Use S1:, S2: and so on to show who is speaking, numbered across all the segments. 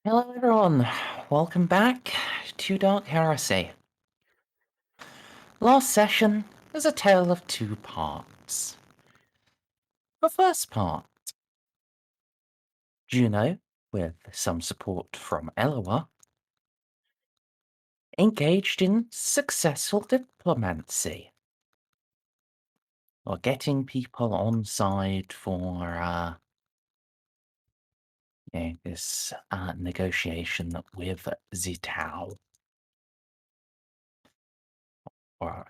S1: Hello everyone, welcome back to Dark Heresy. Last session was a tale of two parts. The first part, Juno, with some support from Eloa, engaged in successful diplomacy, or getting people on side for this negotiation with Zitao. Or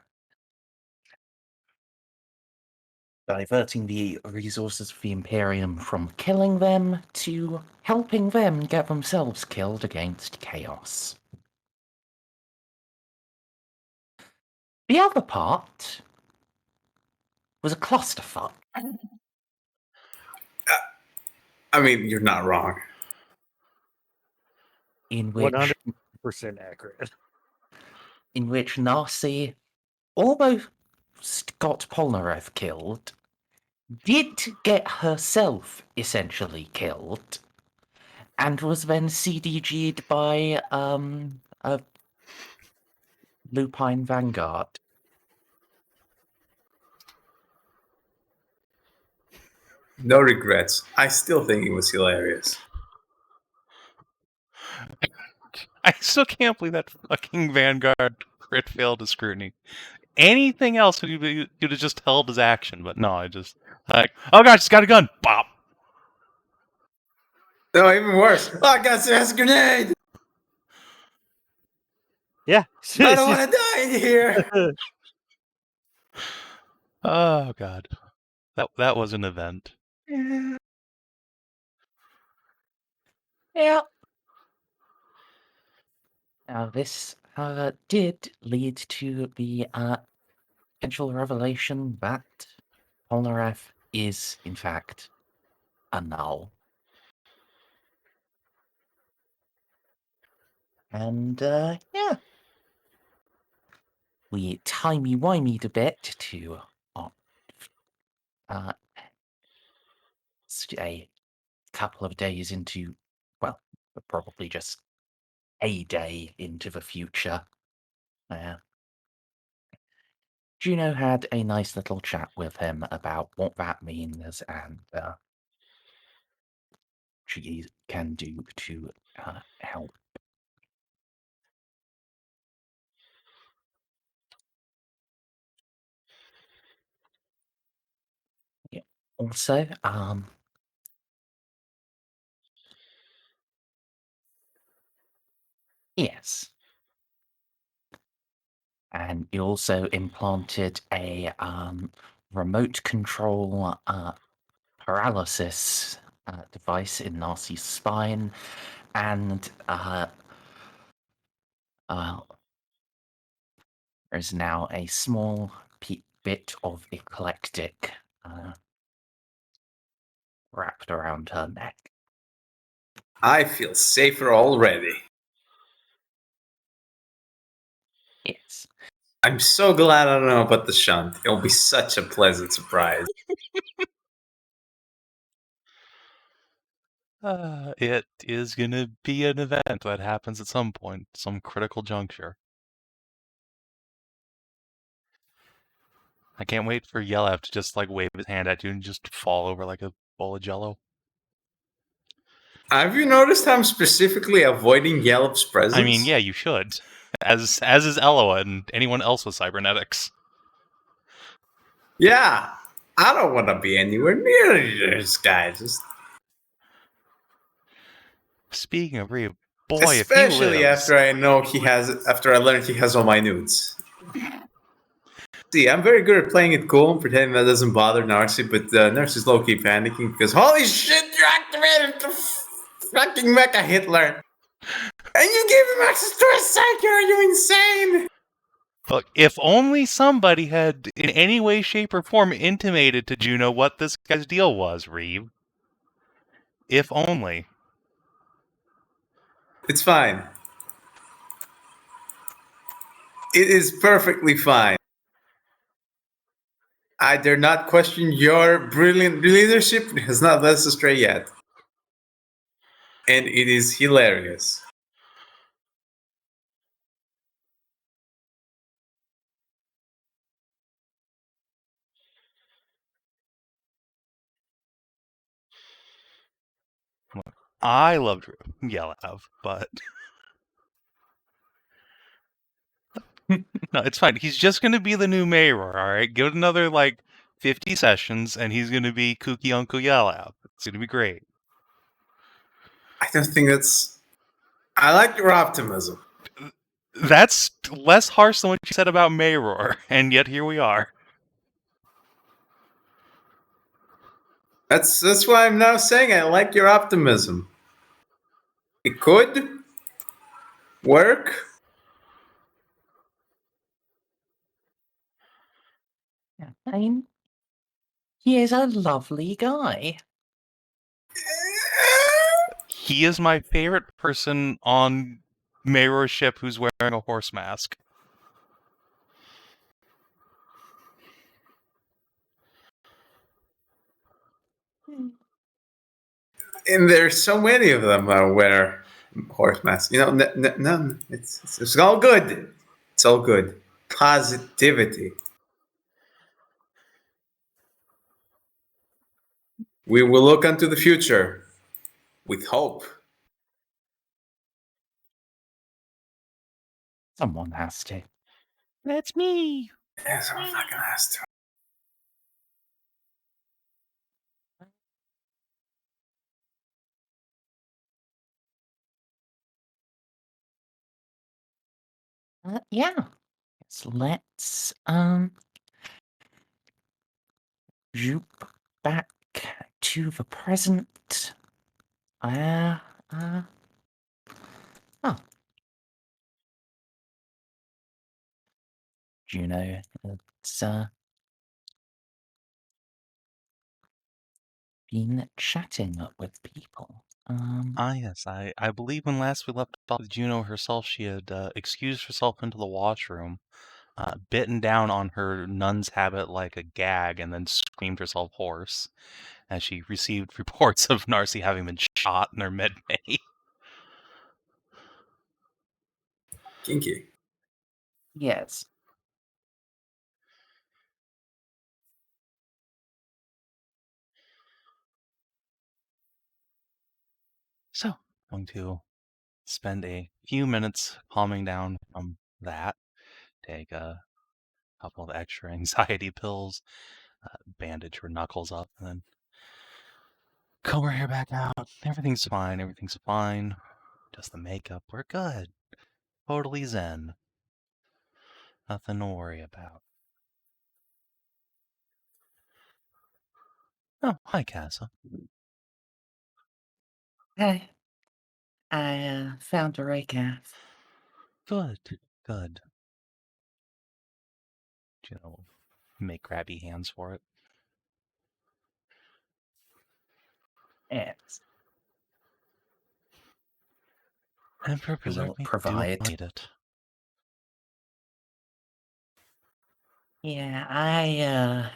S1: diverting the resources of the Imperium from killing them to helping them get themselves killed against chaos. The other part was a clusterfuck.
S2: I mean, you're not wrong.
S1: In which
S3: 100% accurate.
S1: In which Narcia almost got Polnareff killed, did get herself essentially killed, and was then CDG'd by a Lupine Vanguard.
S2: No regrets. I still think it was hilarious.
S4: I still can't believe that fucking Vanguard crit failed to scrutiny. Anything else you'd have just held his action, but no, I just like, oh gosh, he's got a gun. Bop.
S2: No, even worse. Oh, I got a grenade.
S3: Yeah.
S2: I don't want to die in here.
S4: Oh god, that was an event.
S1: Yeah. Now this did lead to the potential revelation that Polnareff is, in fact, a null. And, yeah. We timey-wimeyed a bit to a couple of days into, well, probably just a day into the future. Juno had a nice little chat with him about what that means and she can do to help. Yeah. Also, yes. And he also implanted a remote control paralysis device in Narcia's spine, and there's now a small bit of eclectic wrapped around her neck.
S2: I feel safer already.
S1: Yes.
S2: I'm so glad I don't know about the shunt. It'll be such a pleasant surprise.
S4: It is gonna be an event that happens at some point, some critical juncture. I can't wait for Yelev to just like wave his hand at you and just fall over like a bowl of jello.
S2: Have you noticed how I'm specifically avoiding Yelp's presence?
S4: I mean, yeah, you should. As is Eloa and anyone else with cybernetics.
S2: Yeah. I don't want to be anywhere near this guy. Just
S4: Speaking of Ryu, boy,
S2: especially
S4: if he lives,
S2: after I learned he has all my nudes. See, I'm very good at playing it cool and pretending that doesn't bother Narcia, but Nurse is low-key panicking because holy shit, you activated the fucking Mecha Hitler! And you gave him access to a Ceiko, are you insane?
S4: look, if only somebody had in any way, shape, or form intimated to Juno what this guy's deal was, Reeve. If only.
S2: It's fine. It is perfectly fine. I dare not question your brilliant leadership. It has not led us astray yet. and it is hilarious.
S4: I loved Yelev, but no, it's fine. He's just gonna be the new mayor, all right? Give it another like 50 sessions, and he's gonna be Kooky Uncle Yelev. It's gonna be great.
S2: I don't think that's. I like your optimism.
S4: That's less harsh than what you said about Mayor, and yet here we are.
S2: That's why I'm now saying I like your optimism. It could work.
S1: I mean, he is a lovely guy.
S4: He is my favorite person on Mayor's ship who's wearing a horse mask.
S2: And there's so many of them wear horse masks. You know, no, it's all good. It's all good. Positivity. We will look into the future with hope.
S1: Someone has to.
S4: That's me.
S2: Yes, I'm not gonna ask to.
S1: Yeah. So let's zoop back to the present. Oh. Juno, it's been chatting with people.
S4: Yes, I believe when last we left off with Juno herself, she had excused herself into the washroom, bitten down on her nun's habit like a gag, and then screamed herself hoarse as she received reports of Narcia having been shot in her mid-May.
S2: Kinky.
S1: Yes.
S4: So, I'm going to spend a few minutes calming down from that, take a couple of extra anxiety pills, bandage her knuckles up, and then comb her hair back out. Everything's fine, everything's fine. Just the makeup, we're good. Totally zen. Nothing to worry about. Oh, hi, Casa.
S1: Hey. I found a recap.
S4: Good, good. You know, make grabby hands for it.
S1: Yes.
S4: Emperor preserve
S1: Will
S4: me, do
S1: provide.
S4: I need it.
S1: Yeah,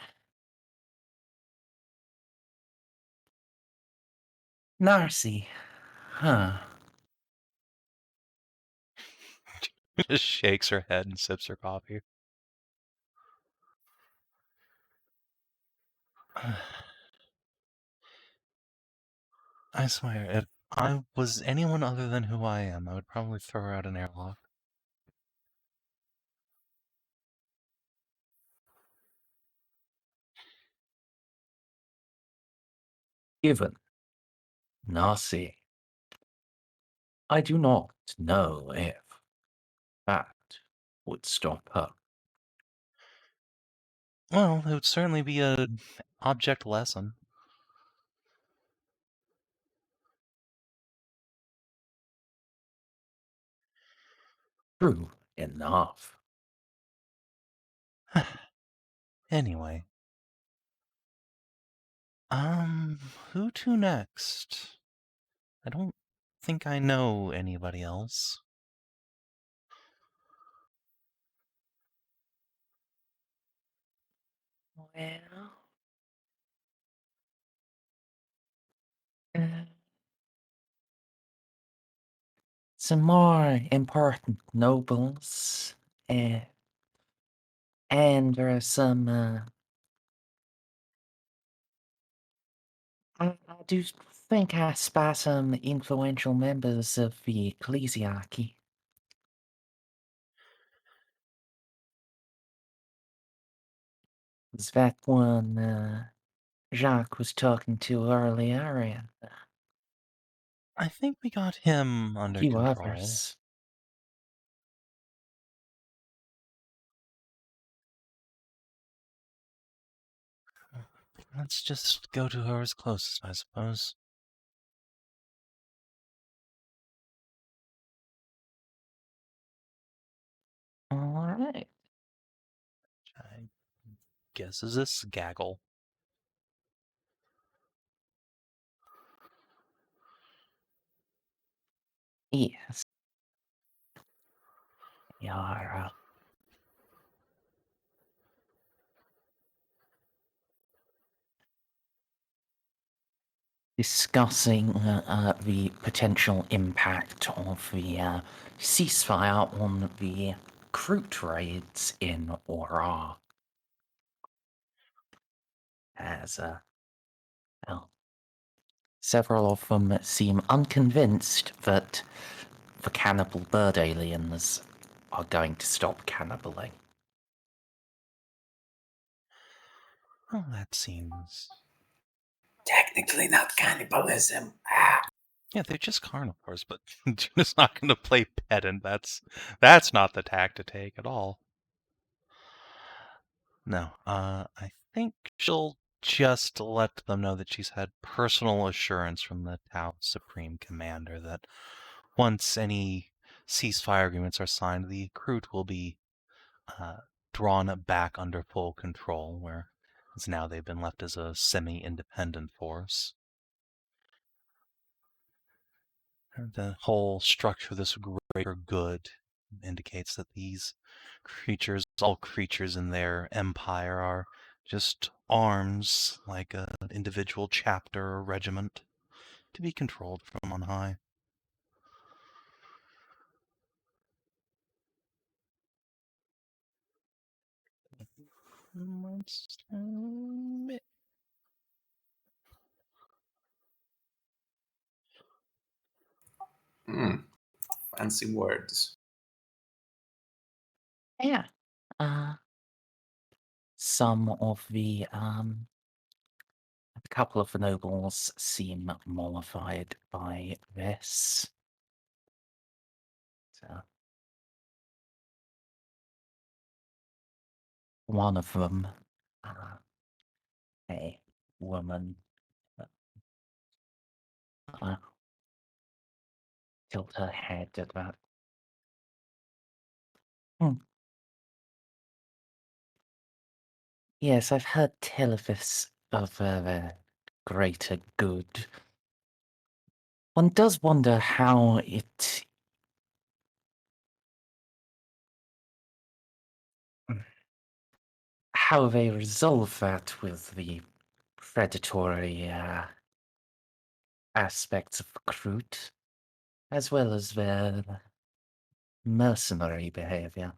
S1: Narcy. Huh.
S4: Just shakes her head and sips her coffee. I swear, if I was anyone other than who I am, I would probably throw her out an airlock.
S1: Given Narcy. I do not know if that would stop her.
S4: Well, it would certainly be a object lesson.
S1: True enough.
S4: Anyway. Who to next? I don't think I know anybody else.
S1: Well, some more important nobles, and there are some, I do think I spy some influential members of the ecclesiarchy. Was that one, Jacques was talking to earlier, and
S4: I think we got him
S1: a
S4: under
S1: few
S4: control.
S1: others.
S4: Let's just go to her as closest, I suppose.
S1: Alright.
S4: I guess is this gaggle.
S1: Yes. Yara. Discussing the potential impact of the ceasefire on the recruit raids in Aura. As, well, several of them seem unconvinced that the cannibal bird aliens are going to stop cannibaling.
S4: Well, that seems...
S2: Technically not cannibalism.
S4: Yeah, they're just carnivores, but Juno's not going to play pedant. That's not the tack to take at all. No, I think she'll just let them know that she's had personal assurance from the Tau Supreme Commander that once any ceasefire agreements are signed, the recruit will be drawn back under full control, whereas now they've been left as a semi-independent force. The whole structure of this greater good indicates that these creatures, all creatures in their empire, are just arms, like an individual chapter or regiment, to be controlled from on high.
S2: Fancy words.
S1: Yeah. Some of a couple of the nobles seem mollified by this. So, one of them, a woman, tilt her head at that. Yes, I've heard tell of this, of the greater good. One does wonder how how they resolve that with the predatory aspects of recruit, as well as their mercenary behavior.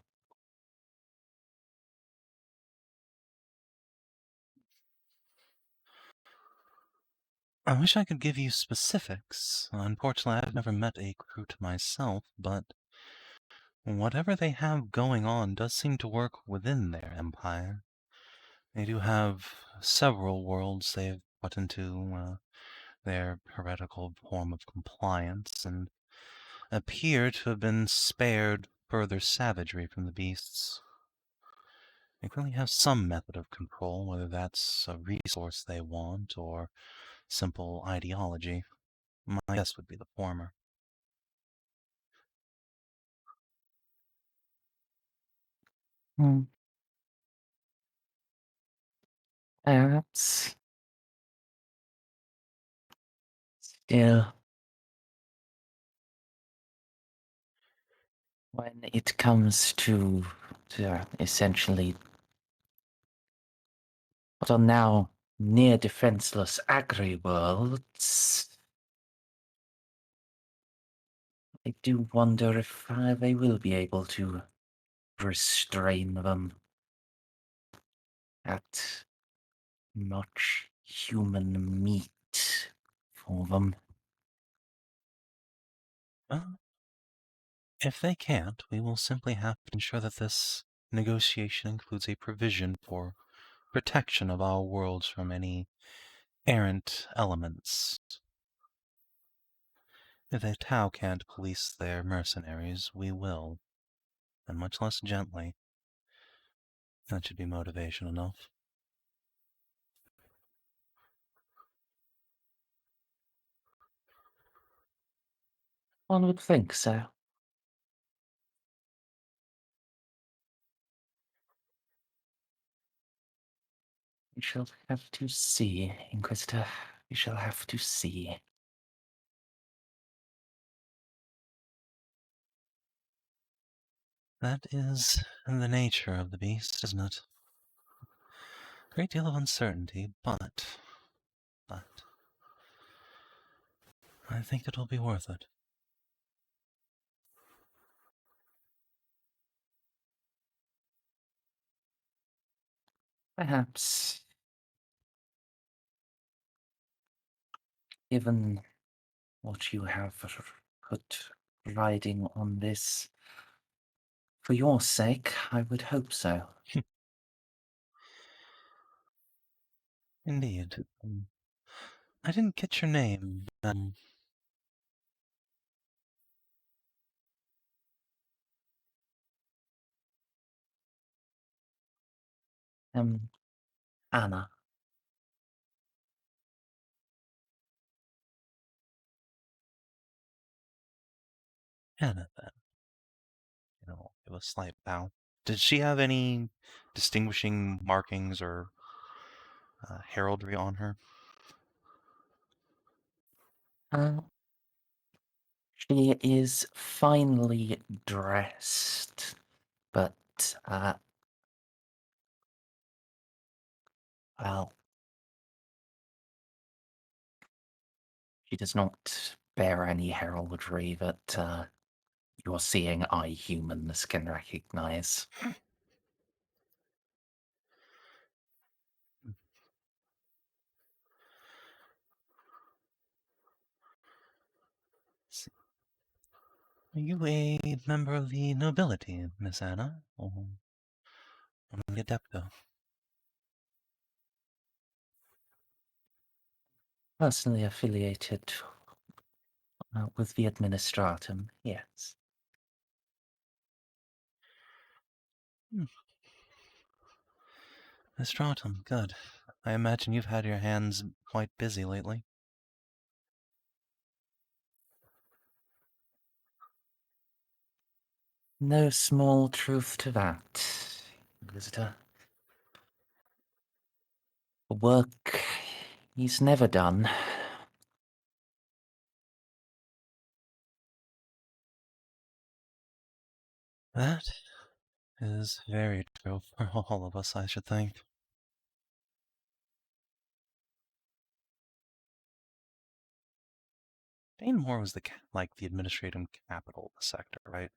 S4: I wish I could give you specifics. Unfortunately, I've never met a recruit myself, but whatever they have going on does seem to work within their empire. They do have several worlds they've brought into their heretical form of compliance, and appear to have been spared further savagery from the beasts. They clearly have some method of control, whether that's a resource they want or simple ideology. My guess would be the former.
S1: Perhaps. Still, when it comes to essentially what are now near defenseless agri worlds, I do wonder if they will be able to restrain them at much human meat for them.
S4: Well, if they can't, we will simply have to ensure that this negotiation includes a provision for protection of our worlds from any errant elements. If the Tau can't police their mercenaries, we will, and much less gently. That should be motivation enough.
S1: One would think so. We shall have to see, Inquisitor. We shall have to see.
S4: That is the nature of the beast, isn't it? A great deal of uncertainty, but I think it'll be worth it.
S1: Perhaps, given what you have put riding on this, for your sake, I would hope so.
S4: Indeed. I didn't get your name.
S1: Anna.
S4: Anna, then. Give a slight bow. Did she have any distinguishing markings or heraldry on her?
S1: She is finely dressed, but, well, she does not bear any heraldry that your seeing eye humans can recognize.
S4: Are you a member of the nobility, Miss Anna? Or an adepto?
S1: Personally affiliated with the Administratum, yes.
S4: Stratum, good. I imagine you've had your hands quite busy lately.
S1: No small truth to that, Inquisitor. Work he's never done.
S4: That is very true for all of us, I should think. Bainmore was the administrative capital of the sector, right?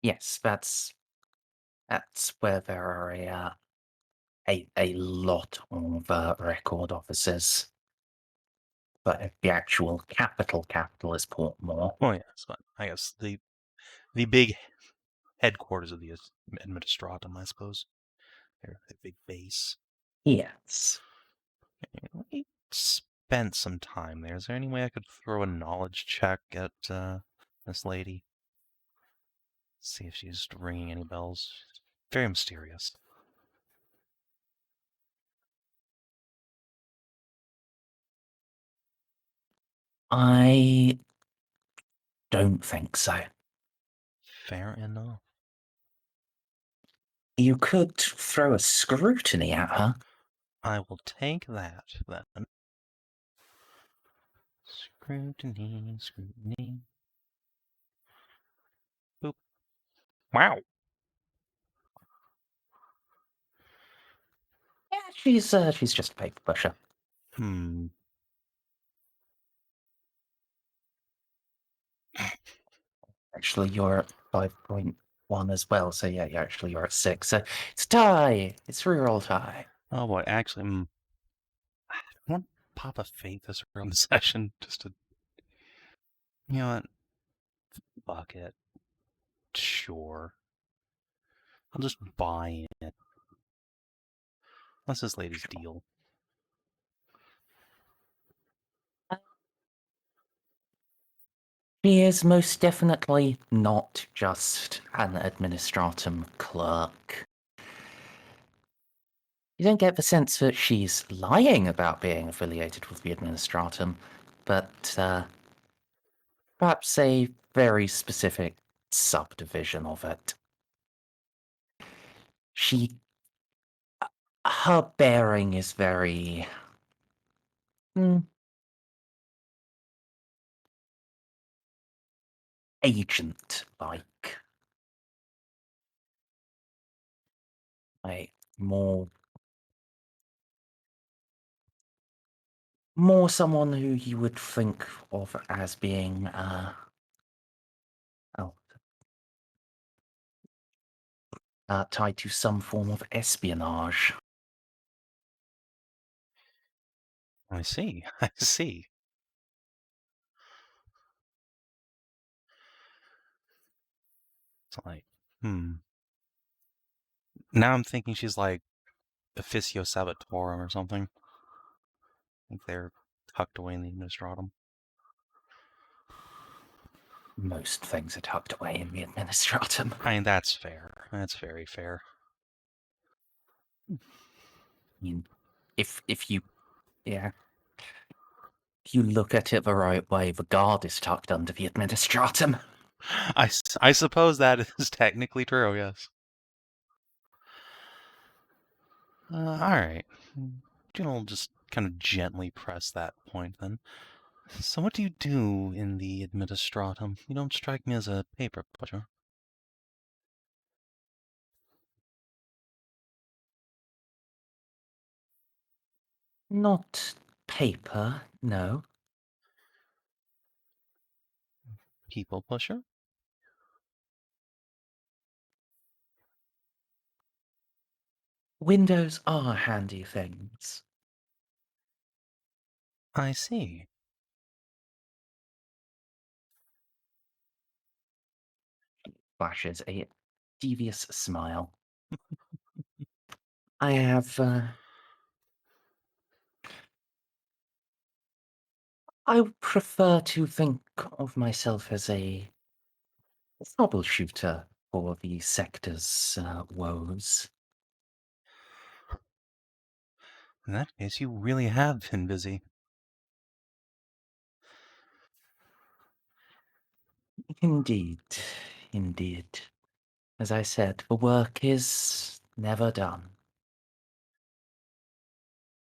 S1: Yes, that's where there are a lot of record officers. But the actual capital is Portmore.
S4: Oh yes, but I guess the big headquarters of the administratum, I suppose. They're a big base.
S1: Yes.
S4: We spent some time there. Is there any way I could throw a knowledge check at this lady? See if she's ringing any bells. Very mysterious.
S1: I don't think so.
S4: Fair enough.
S1: You could throw a scrutiny at her.
S4: I will take that then. Scrutiny, scrutiny. Boop. Wow.
S1: Yeah, She's just a paper pusher.
S4: Hmm.
S1: Actually, you're at 5.1 as well, so yeah, you're at 6. So it's a tie. It's a reroll tie.
S4: Oh boy, actually, I want to pop a faith this early in the session just to, you know what? Fuck it. Sure. I'll just buy it. What's this lady's deal?
S1: She is most definitely not just an administratum clerk. You don't get the sense that she's lying about being affiliated with the administratum, but perhaps a very specific subdivision of it. Her bearing is very agent-like. Like more someone who you would think of as being tied to some form of espionage.
S4: I see. I see. It's like, Now I'm thinking she's like Officio Sabatorum or something. I think they're tucked away in the Administratum.
S1: Most things are tucked away in the administratum.
S4: I mean, that's fair. That's very fair.
S1: I mean, if you look at it the right way, the guard is tucked under the administratum.
S4: I suppose that is technically true, yes. Alright. Juno will just kind of gently press that point then. So what do you do in the Administratum? You don't strike me as a paper pusher.
S1: Not paper, no.
S4: People pusher?
S1: Windows are handy things.
S4: I see.
S1: Flashes a devious smile. I have, I prefer to think of myself as a troubleshooter for the sector's woes.
S4: In that case, you really have been busy.
S1: Indeed, indeed. As I said, the work is never done.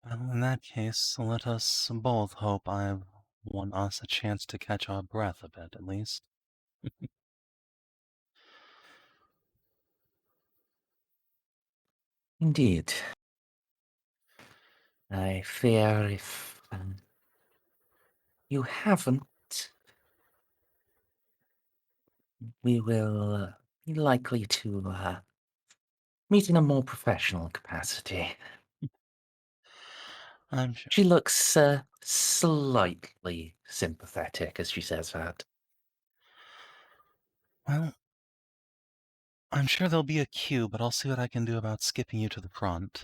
S4: Well, in that case, let us both hope I've won us a chance to catch our breath a bit, at least.
S1: Indeed. I fear if you haven't, we will be likely to meet in a more professional capacity.
S4: I'm sure.
S1: She looks slightly sympathetic as she says that.
S4: Well, I'm sure there'll be a queue, but I'll see what I can do about skipping you to the front.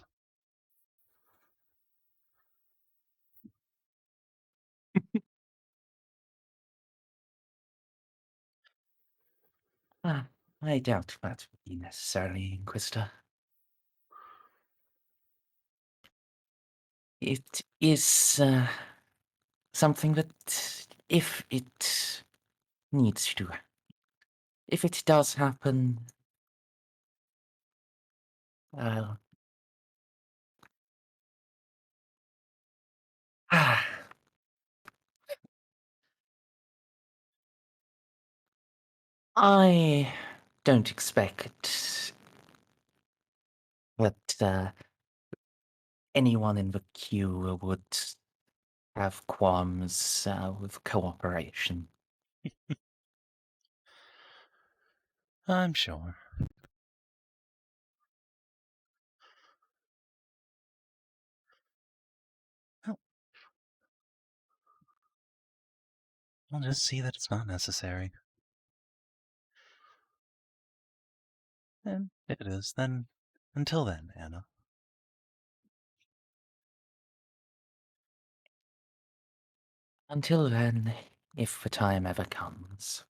S1: I doubt that would be necessary, Inquisitor. It is something that, if it needs to, if it does happen, I don't expect that anyone in the queue would have qualms with cooperation.
S4: I'm sure. Well, I'll just see that it's not necessary. And if it is, then until then, Anna.
S1: Until then, if the time ever comes.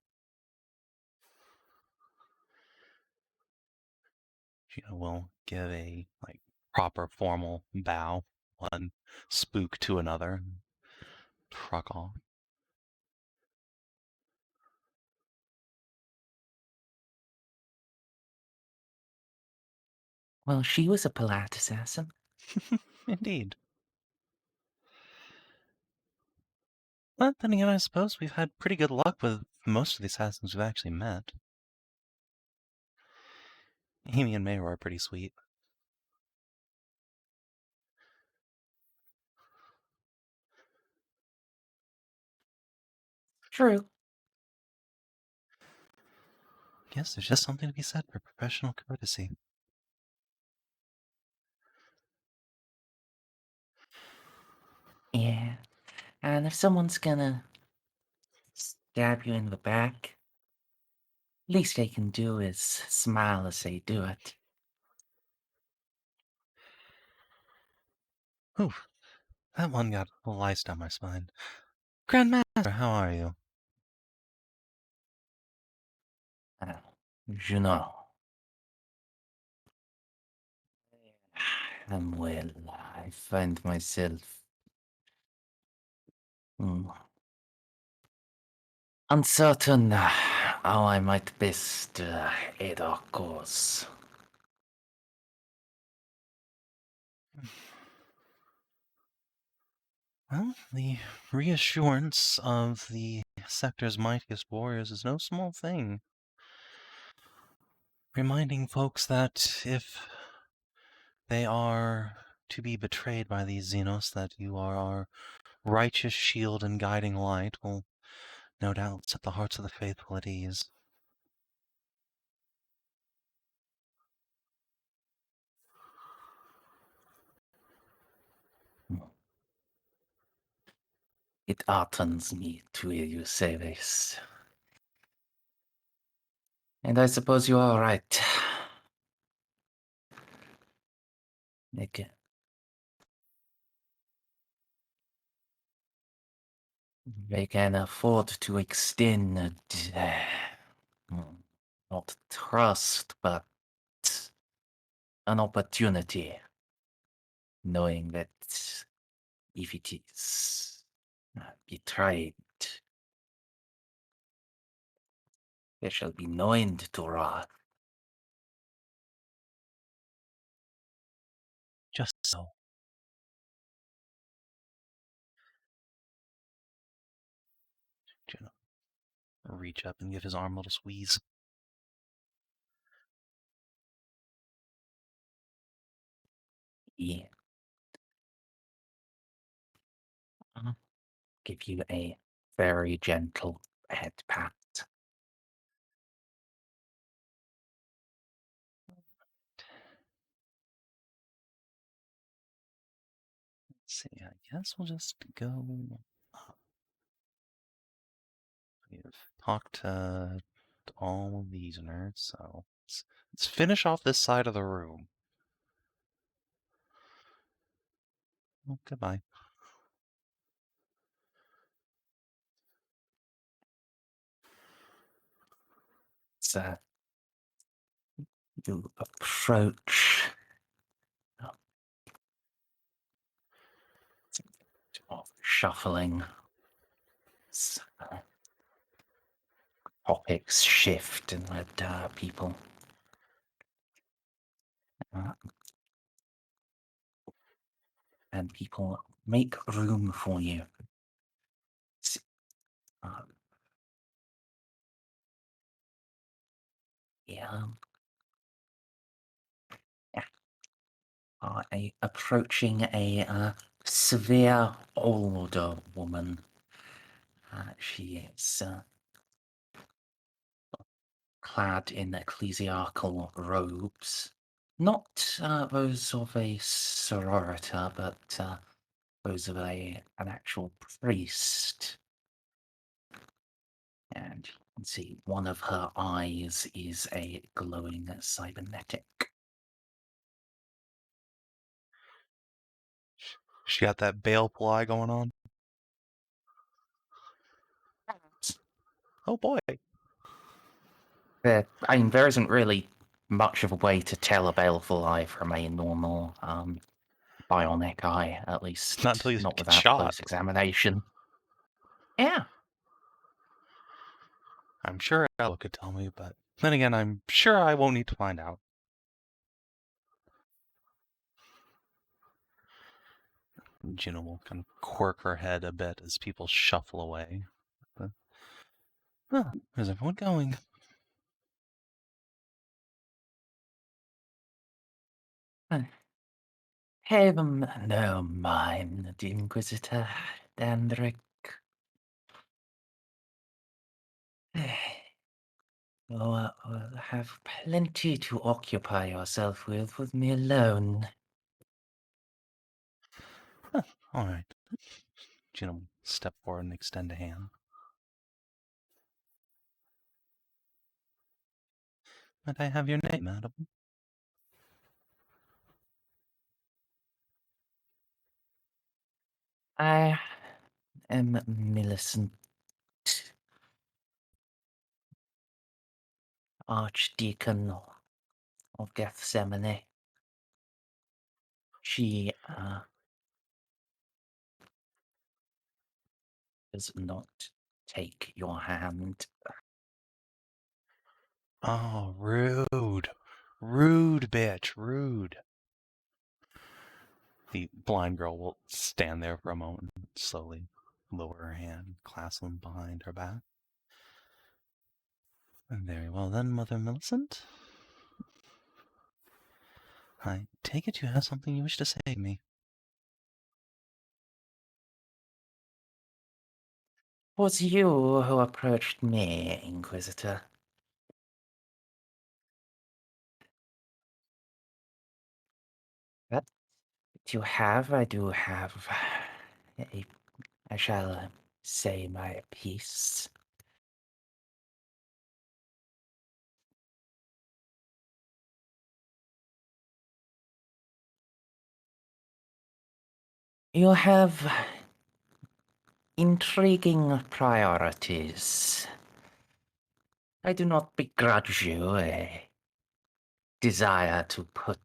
S4: Juno will give a proper formal bow, one spook to another, and truck off.
S1: Well, she was a polite assassin.
S4: Indeed. But then again, I suppose we've had pretty good luck with most of the assassins we've actually met. Amy and Mayra are pretty sweet.
S1: True.
S4: Guess there's just something to be said for professional courtesy.
S1: Yeah. And if someone's gonna stab you in the back, least they can do is smile as they do it.
S4: Oof, that one got a little ice down my spine. Grandmaster, how are you?
S1: Juno. I'm well. I find myself uncertain how I might best aid our cause.
S4: Well, the reassurance of the sector's mightiest warriors is no small thing. Reminding folks that if they are to be betrayed by these Xenos, that you are our righteous shield and guiding light will no doubt set the hearts of the faithful at ease.
S1: It heartens me to hear you say this. And I suppose you are right. They can afford to extend not trust, but an opportunity, knowing that if it is betrayed, there shall be no end to wrath.
S4: Just so. Juno, reach up and give his arm a little squeeze.
S1: Yeah. Give you a very gentle head pat.
S4: Let's see, I guess we'll just go up. We've talked to all of these nerds, so let's finish off this side of the room. Well, goodbye.
S1: So you approach shuffling. Topics shift and let people and people make room for you. Yeah. are approaching a severe older woman. She is clad in ecclesiastical robes. Not those of a sororita, but those of an actual priest. And you can see one of her eyes is a glowing cybernetic.
S4: She got that baleful eye going on. Oh boy.
S1: There isn't really much of a way to tell a baleful eye from a normal bionic eye, at least
S4: Not until you
S1: not
S4: get
S1: without
S4: shot.
S1: close examination. Yeah.
S4: I'm sure Ella could tell me, but then again, I'm sure I won't need to find out. Juno will kind of quirk her head a bit as people shuffle away. Oh, where's everyone going?
S1: Have no mind, Inquisitor Dandrick. You'll have plenty to occupy yourself with me alone.
S4: Oh, all right. Juno will step forward and extend a hand. Might I have your name, madam?
S1: I am Millicent, Archdeacon of Gethsemane. She does not take your hand.
S4: Oh, rude. Rude, bitch. Rude. The blind girl will stand there for a moment and slowly lower her hand, clasp them behind her back. Very well then, Mother Millicent. I take it you have something you wish to say to me.
S1: Was you who approached me, Inquisitor? That you have, I do have. I shall say my piece. You have intriguing priorities. I do not begrudge you a desire to put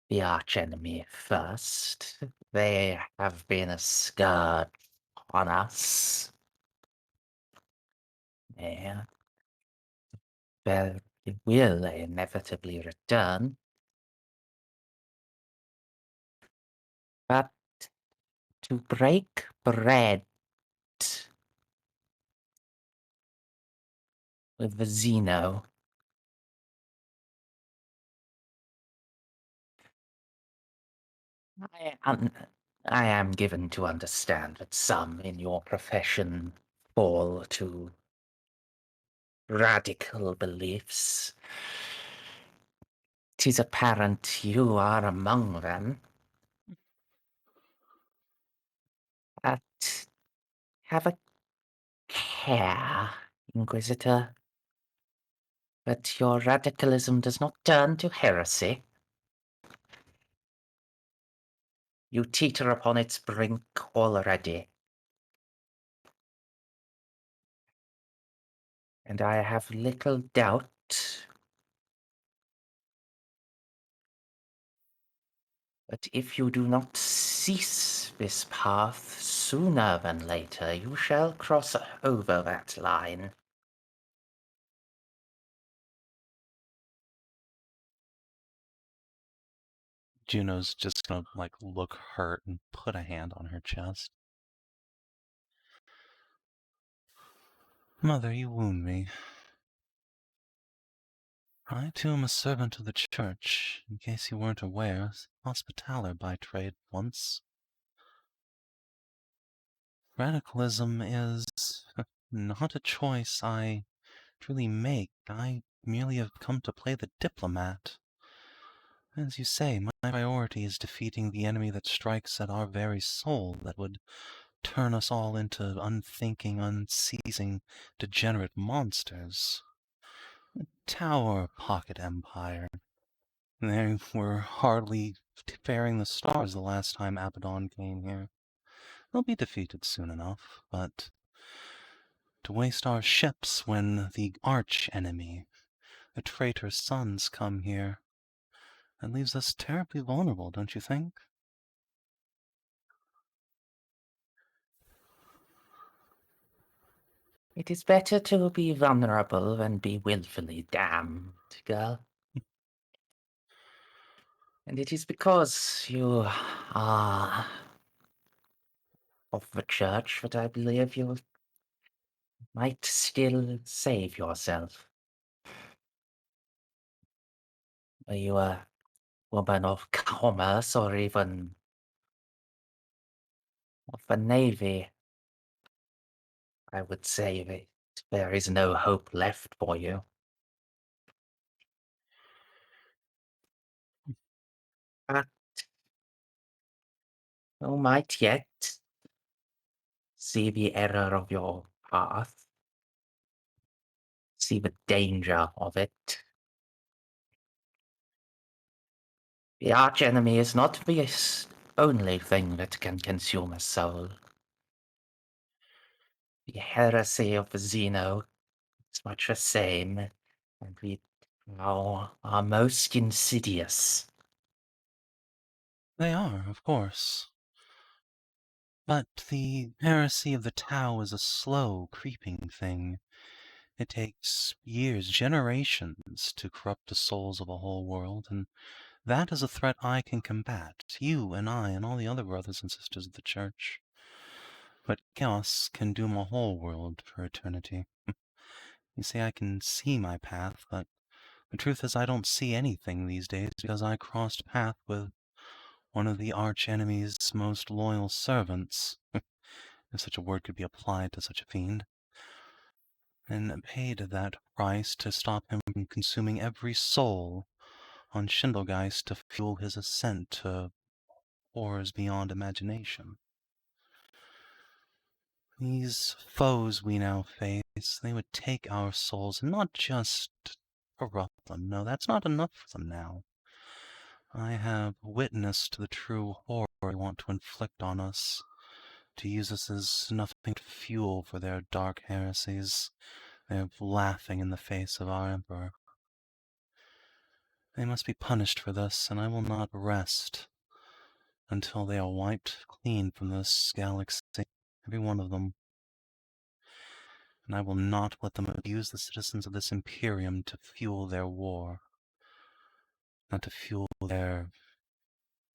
S1: the archenemy first. They have been a scourge on us. They will inevitably return. But to break bread with the Xeno, I am given to understand that some in your profession fall to radical beliefs. 'Tis apparent you are among them. But have a care, Inquisitor, that your radicalism does not turn to heresy. You teeter upon its brink already. And I have little doubt that if you do not cease this path sooner than later, you shall cross over that line.
S4: Juno's just gonna, look hurt and put a hand on her chest. Mother, you wound me. I too am a servant of the church, in case you weren't aware, hospitaller by trade once. Radicalism is not a choice I truly make. I merely have come to play the diplomat. As you say, my priority is defeating the enemy that strikes at our very soul, that would turn us all into unthinking, unceasing, degenerate monsters. A tower pocket empire. They were hardly faring the stars the last time Abaddon came here. They'll be defeated soon enough, but to waste our ships when the arch-enemy, the traitor's sons, come here, that leaves us terribly vulnerable, don't you think?
S1: It is better to be vulnerable than be willfully damned, girl. And it is because you are of the church that I believe you might still save yourself. Are you a woman of commerce or even of the navy? I would say that there is no hope left for you. But you might yet see the error of your path, see the danger of it. The archenemy is not the only thing that can consume a soul. The heresy of the Xeno is much the same, and we now are most insidious.
S4: They are, of course. But the heresy of the Tau is a slow, creeping thing. It takes years, generations, to corrupt the souls of a whole world, and that is a threat I can combat, you and I and all the other brothers and sisters of the Church. But chaos can doom a whole world for eternity. You see, I can see my path, but the truth is I don't see anything these days because I crossed path with one of the arch-enemy's most loyal servants, if such a word could be applied to such a fiend, and paid that price to stop him from consuming every soul on Schindelgeist to fuel his ascent to horrors beyond imagination. These foes we now face, they would take our souls and not just corrupt them. No, that's not enough for them now. I have witnessed the true horror they want to inflict on us, to use us as nothing but fuel for their dark heresies. They're laughing in the face of our Emperor. They must be punished for this, and I will not rest until they are wiped clean from this galaxy, every one of them. And I will not let them abuse the citizens of this Imperium to fuel their war, not to fuel their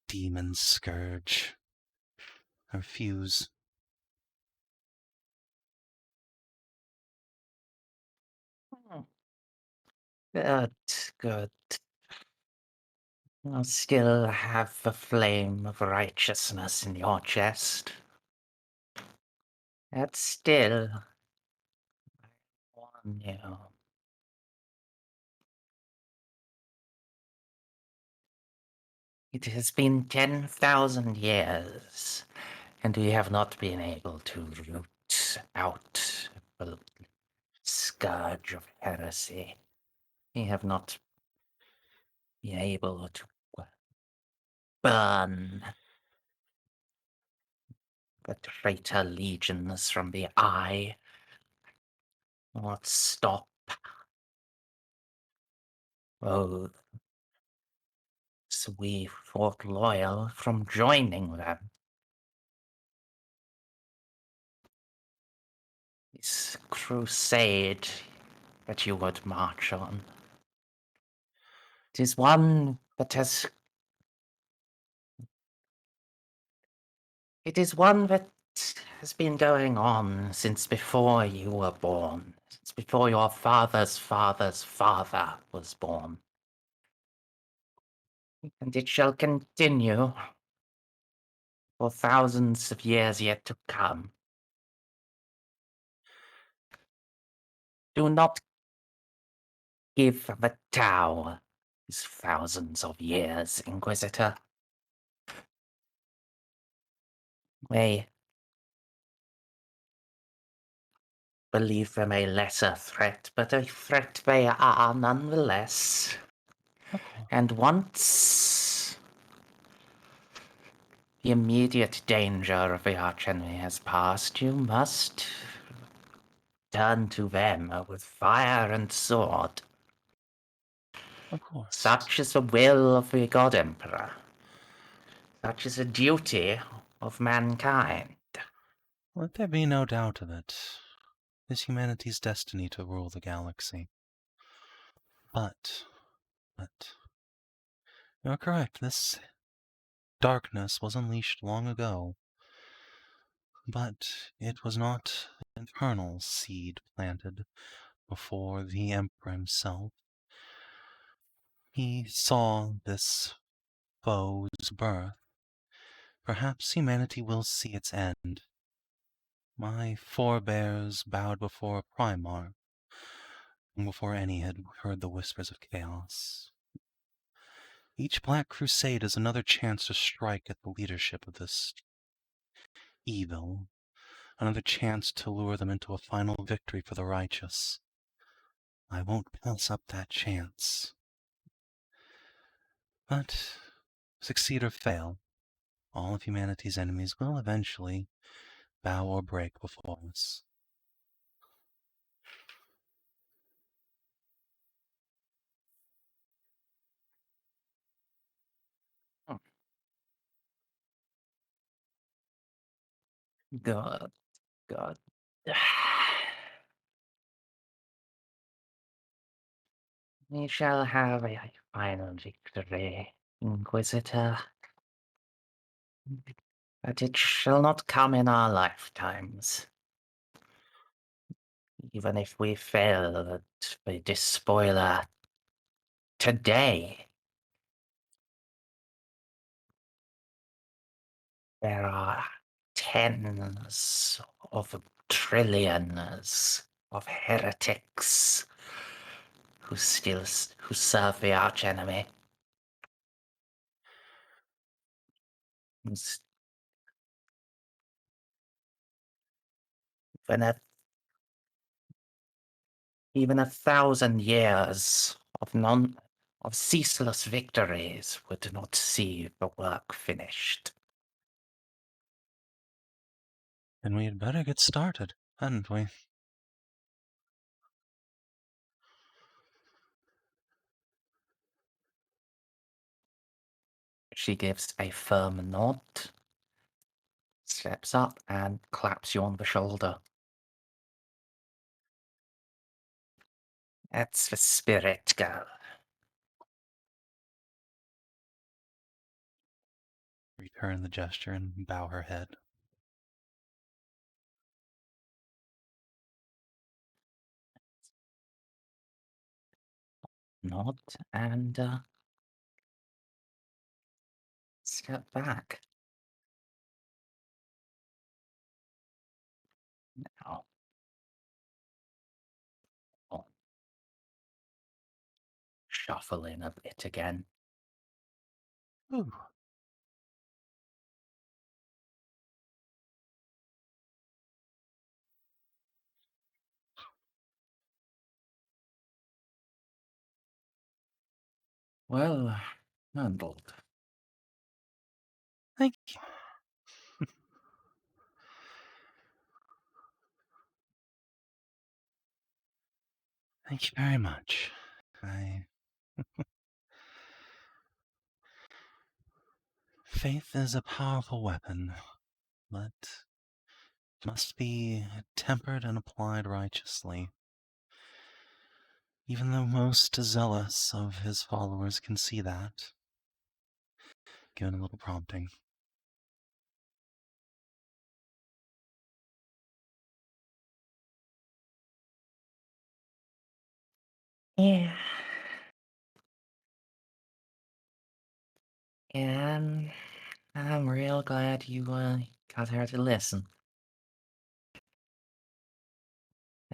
S4: demon scourge. I refuse.
S1: Good, good. You still have the flame of righteousness in your chest. Yet still, I warn you. It has been 10,000 years, and we have not been able to root out the scourge of heresy. We have not been able to burn the traitor legions from the eye, or stop those we thought loyal from joining them. This crusade that you would march on. It is one that has... It is one that has been going on since before you were born, It's before your father's father's father was born. And it shall continue for thousands of years yet to come. Do not give the Tau these thousands of years, Inquisitor. They believe them a lesser threat, but a threat they are nonetheless.
S4: Of course.
S1: And once the immediate danger of the archenemy has passed, you must turn to them with fire and sword.
S4: Of course.
S1: Such is the will of the God Emperor. Such is the duty of mankind.
S4: Let there be no doubt of it. It is humanity's destiny to rule the galaxy. But, you're correct. This darkness was unleashed long ago. But it was not an eternal seed planted before the Emperor himself. He saw this foe's birth. Perhaps humanity will see its end. My forebears bowed before a Primarch, before any had heard the whispers of chaos. Each Black Crusade is another chance to strike at the leadership of this evil, another chance to lure them into a final victory for the righteous. I won't pass up that chance. But, succeed or fail, all of humanity's enemies will eventually bow or break before us.
S1: God. We shall have a final victory, Inquisitor. But it shall not come in our lifetimes. Even if we fail at the despoiler today, there are tens of trillions of heretics who serve the archenemy. Even 1,000 years of ceaseless victories would not see the work finished.
S4: Then we had better get started, hadn't we?
S1: She gives a firm nod, steps up, and claps you on the shoulder. That's the spirit, girl.
S4: Return the gesture and bow her head.
S1: Nod and step back. Now. Oh. Shuffle in a bit again.
S4: Ooh.
S1: Well handled.
S4: Thank you. Thank you very much. Faith is a powerful weapon, but must be tempered and applied righteously. Even the most zealous of his followers can see that, given a little prompting.
S1: Yeah. And I'm real glad you got her to listen.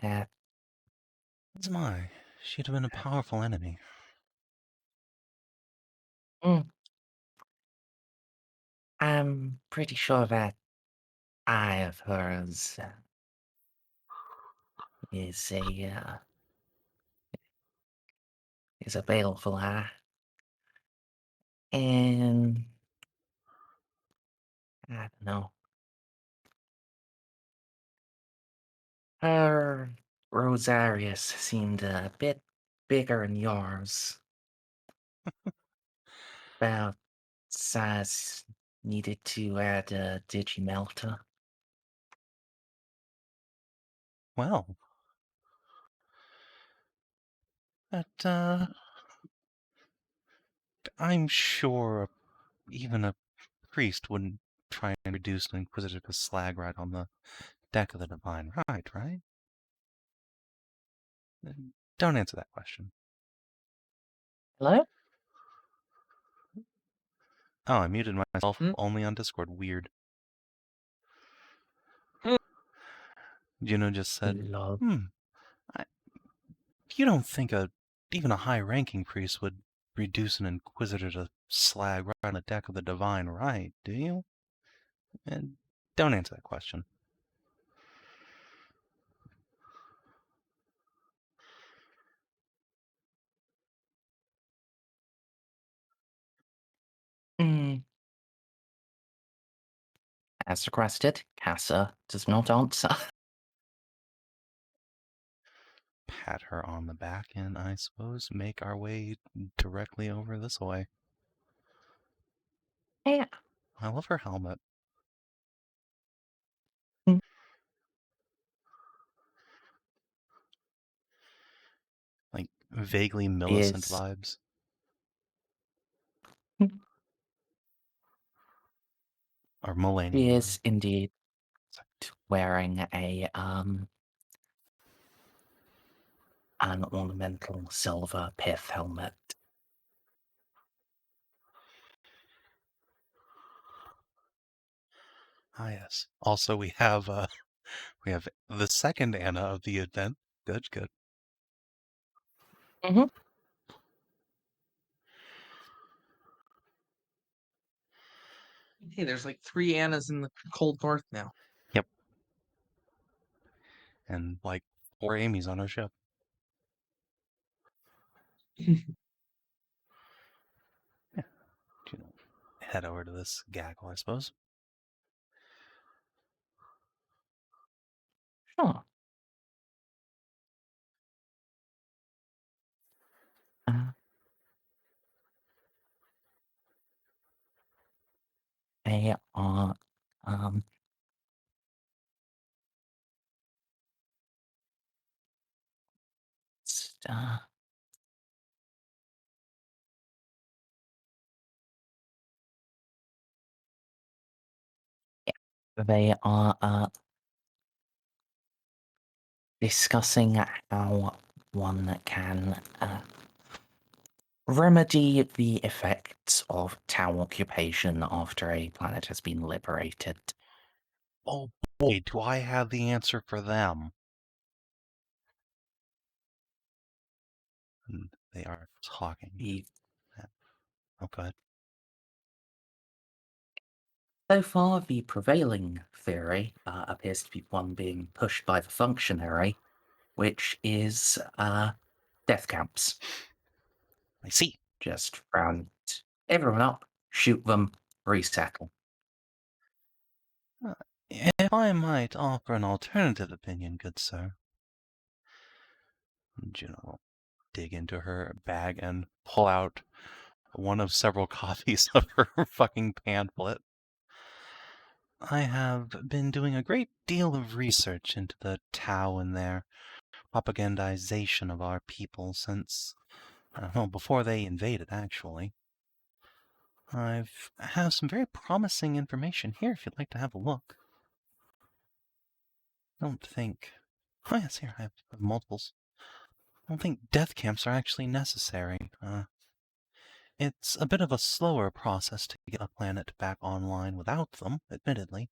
S1: That
S4: As am I. She'd have been a powerful enemy.
S1: I'm pretty sure that eye of hers is a baleful eye. And I don't know. Her Rosarius seemed a bit bigger than yours. About size needed to add a digimelter.
S4: Well, I'm sure even a priest wouldn't try and reduce an Inquisitor to slag right on the deck of the Divine right? Don't answer that question.
S1: Hello?
S4: Oh, I muted myself only on Discord. Weird. Juno just said,
S1: Lol.
S4: You don't think even a high-ranking priest would reduce an Inquisitor to slag right on the deck of the Divine right, do you? And don't answer that question.
S1: As requested, Casa does not answer.
S4: Pat her on the back and, I suppose, make our way directly over this way.
S1: Yeah.
S4: I love her helmet.
S1: Mm.
S4: Like, vaguely Millicent vibes. Or Mulaney.
S1: She is indeed wearing an ornamental silver pith helmet.
S4: Ah, yes. Also, we have the second Anna of the event. Good.
S1: Mm-hmm.
S5: Hey, there's like 3 Annas in the Cold North now.
S4: Yep. And like 4 Amy's on our ship. Yeah. Head over to this gaggle, I suppose.
S1: Sure. They are they are discussing how one can remedy the effects of Tau occupation after a planet has been liberated.
S4: Oh boy, do I have the answer for them. And they are talking. Oh, go ahead.
S1: So far, the prevailing theory appears to be one being pushed by the functionary, which is death camps.
S4: I see.
S1: Just round everyone up, shoot them, resettle.
S4: If I might offer an alternative opinion, good sir. Juno will dig into her bag and pull out one of several copies of her fucking pamphlet. I have been doing a great deal of research into the Tau and their propagandization of our people since, well, before they invaded, actually. I have some very promising information here if you'd like to have a look. I don't think... Oh, yes, here, I have multiples. don't think death camps are actually necessary. It's a bit of a slower process to get a planet back online without them, admittedly.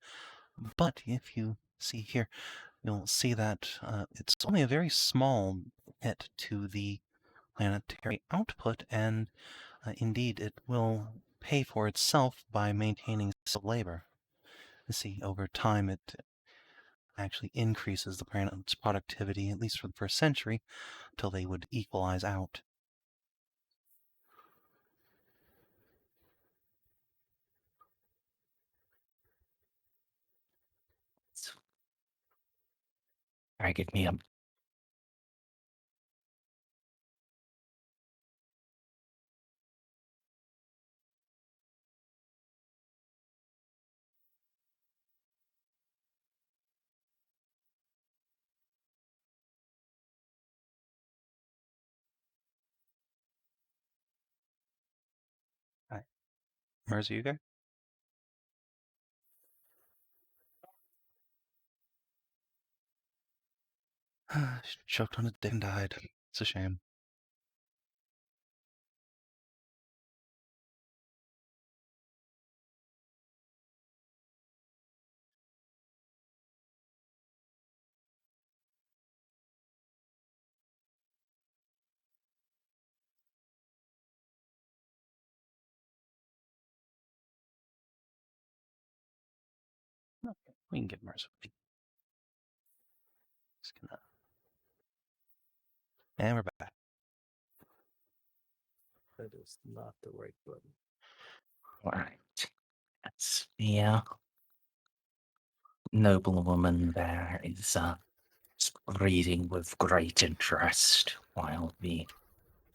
S4: But if you see here, you'll see that it's only a very small hit to the planetary output, and indeed it will pay for itself by maintaining skilled labor. You see, over time it actually increases the planet's productivity, at least for the first century, till they would equalize out.
S1: Alright, give me a...
S4: Merz, are you there? She choked on a dick and died. It's a shame. Okay, we can get Merz. Just gonna... And we're back.
S3: That is not the right button.
S1: Right. That's the noblewoman there is reading with great interest while the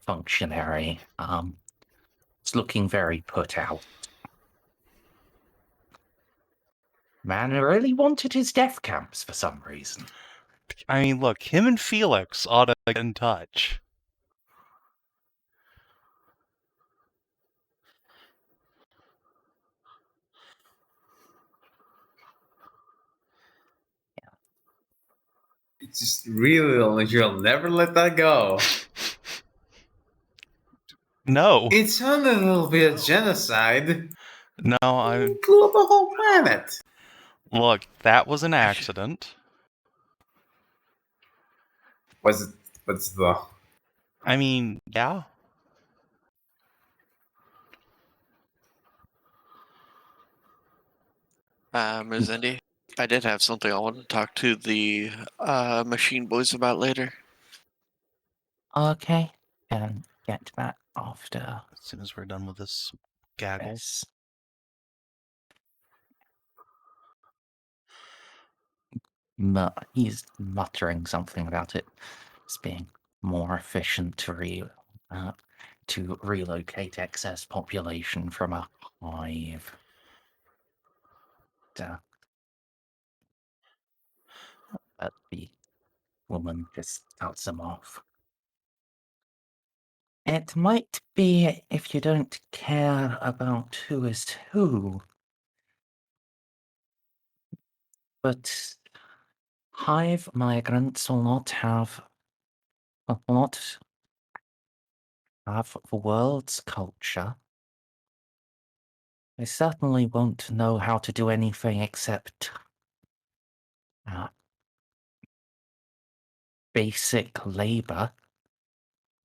S1: functionary is looking very put out. Man really wanted his death camps for some reason.
S4: I mean, look, him and Felix ought to get in touch.
S2: It's just really, you'll never let that go.
S4: No.
S2: It's only a little bit of genocide.
S4: No, I...
S2: Blew up a whole planet.
S4: Look, that was an accident.
S2: What's the...
S4: I mean, yeah.
S6: Merzendi, I did have something I wanted to talk to the machine boys about later.
S1: Okay, and get back after
S4: As soon as we're done with this gaggle.
S1: this. He's muttering something about it as being more efficient to relocate excess population from a hive. But the woman just cuts him off. It might be if you don't care about who is who, but hive migrants will not have the world's culture. They certainly won't know how to do anything except basic labor.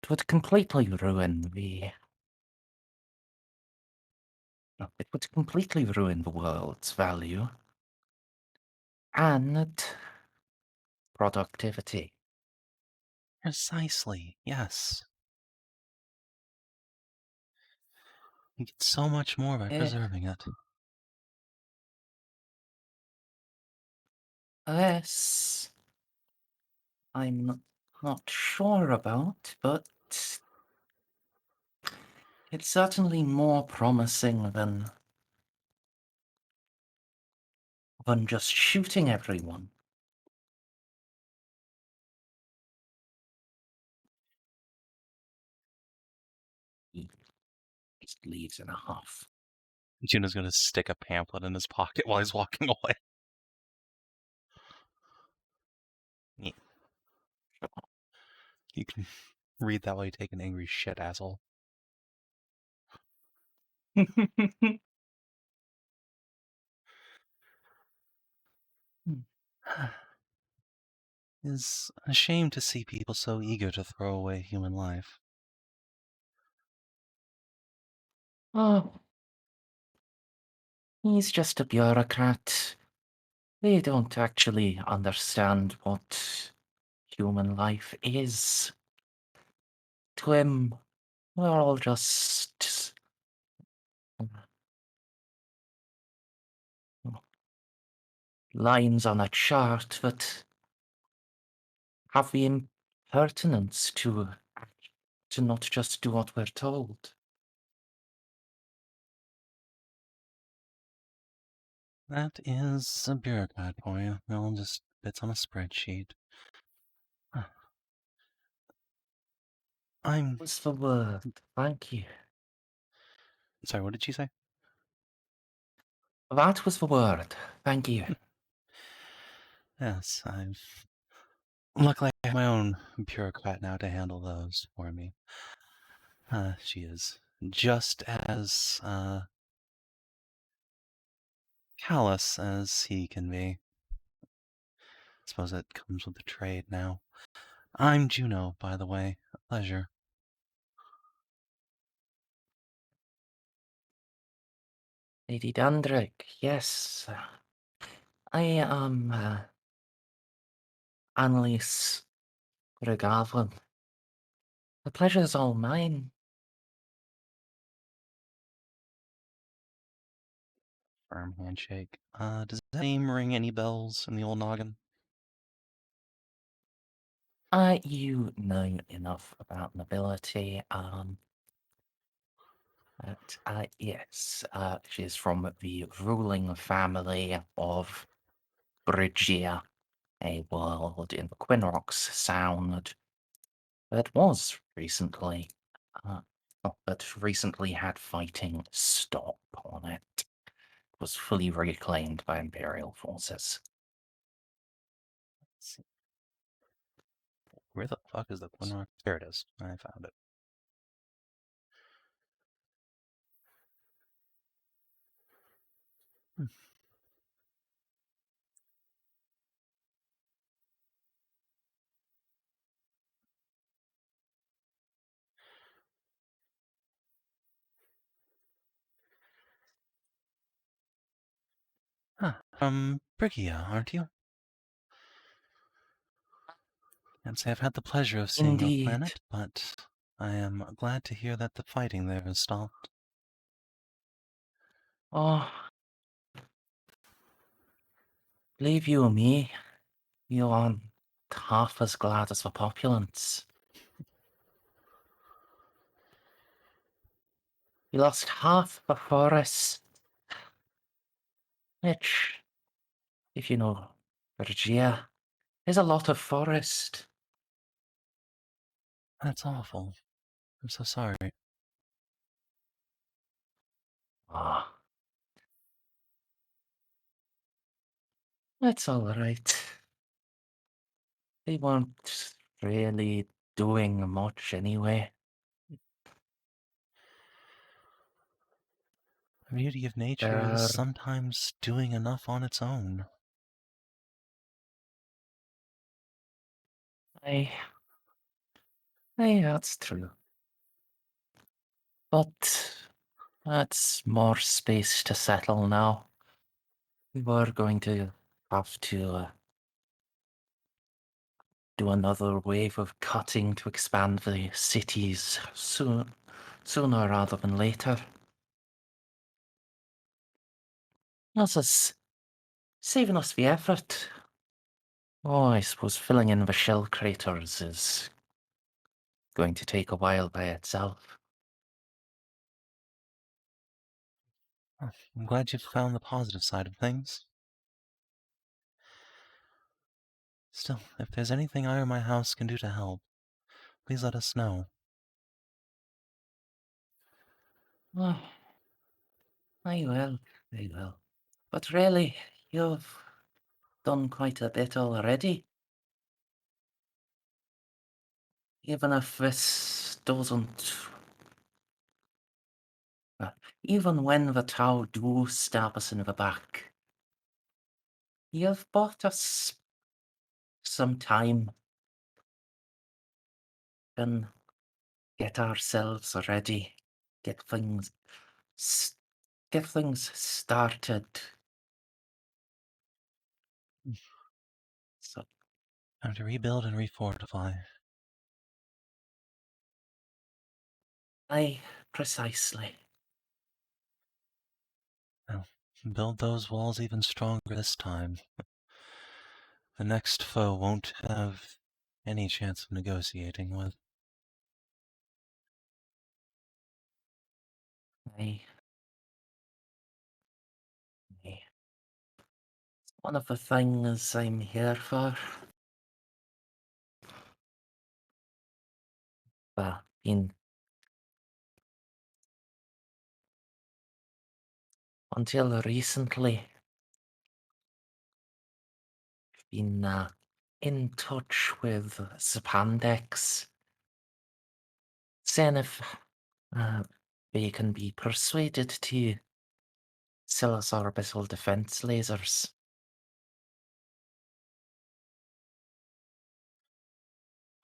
S1: It would completely ruin the world's value and productivity.
S4: Precisely, yes. You get so much more by preserving it.
S1: This I'm not sure about, but it's certainly more promising than just shooting everyone. He just leaves in a huff.
S4: Juno's gonna stick a pamphlet in his pocket while he's walking away. Yeah. You can read that while you take an angry shit, asshole. It's a shame to see people so eager to throw away human life.
S1: Oh, he's just a bureaucrat. They don't actually understand what human life is. To him, we're all just lines on a chart that have the impertinence to not just do what we're told.
S4: That is a bureaucrat for you. It all just fits on a spreadsheet. I'm
S1: What's the word? Thank you.
S4: sorry, what did she say?
S1: That was the word. Thank you.
S4: Yes, luckily I have my own bureaucrat now to handle those for me. She is just as callous as he can be. Suppose it comes with the trade now. I'm Juno, by the way. A pleasure.
S1: Lady Dandrick, yes. I am Annalise Regalvin. The pleasure's all mine.
S4: Firm handshake. Does that name ring any bells in the old noggin?
S1: You know enough about nobility. Yes. She's from the ruling family of Bridgia, a world in the Quinrox Sound that was recently, that recently had fighting stop on it. It was fully reclaimed by Imperial forces.
S4: Let's see. Where the fuck is the Quinrock? There it is. I found it. Hmm. From Briggia, aren't you? Can't say I've had the pleasure of seeing your
S1: Indeed.
S4: planet, but I am glad to hear that the fighting there has stopped.
S1: Oh, believe you me, you aren't half as glad as the populace. We lost half the forest, which, if you know Virgia, is a lot of forest.
S4: That's awful. I'm so sorry.
S1: Ah, that's all right. They weren't really doing much anyway.
S4: The beauty of nature is
S1: There,
S4: sometimes doing enough on its own.
S1: I, that's true. But that's more space to settle now. We were going to have to do another wave of cutting to expand the cities sooner rather than later. That's us saving us the effort. Oh, I suppose filling in the shell craters is going to take a while by itself.
S4: I'm glad you found the positive side of things. Still, if there's anything I or my house can do to help, please let us know.
S1: Oh, I will, I will. But really, you've done quite a bit already. even if this doesn't. Even when the Tau do stab us in the back, you've bought us some time. Then get ourselves ready. Get things. Get things started. So,
S4: Time to rebuild and refortify.
S1: aye, precisely.
S4: Now, build those walls even stronger this time. The next foe won't have any chance of negotiating with.
S1: Aye. Aye. One of the things I'm here for. Well, until recently, been in touch with Zapandex, seeing if they can be persuaded to sell us orbital defense lasers.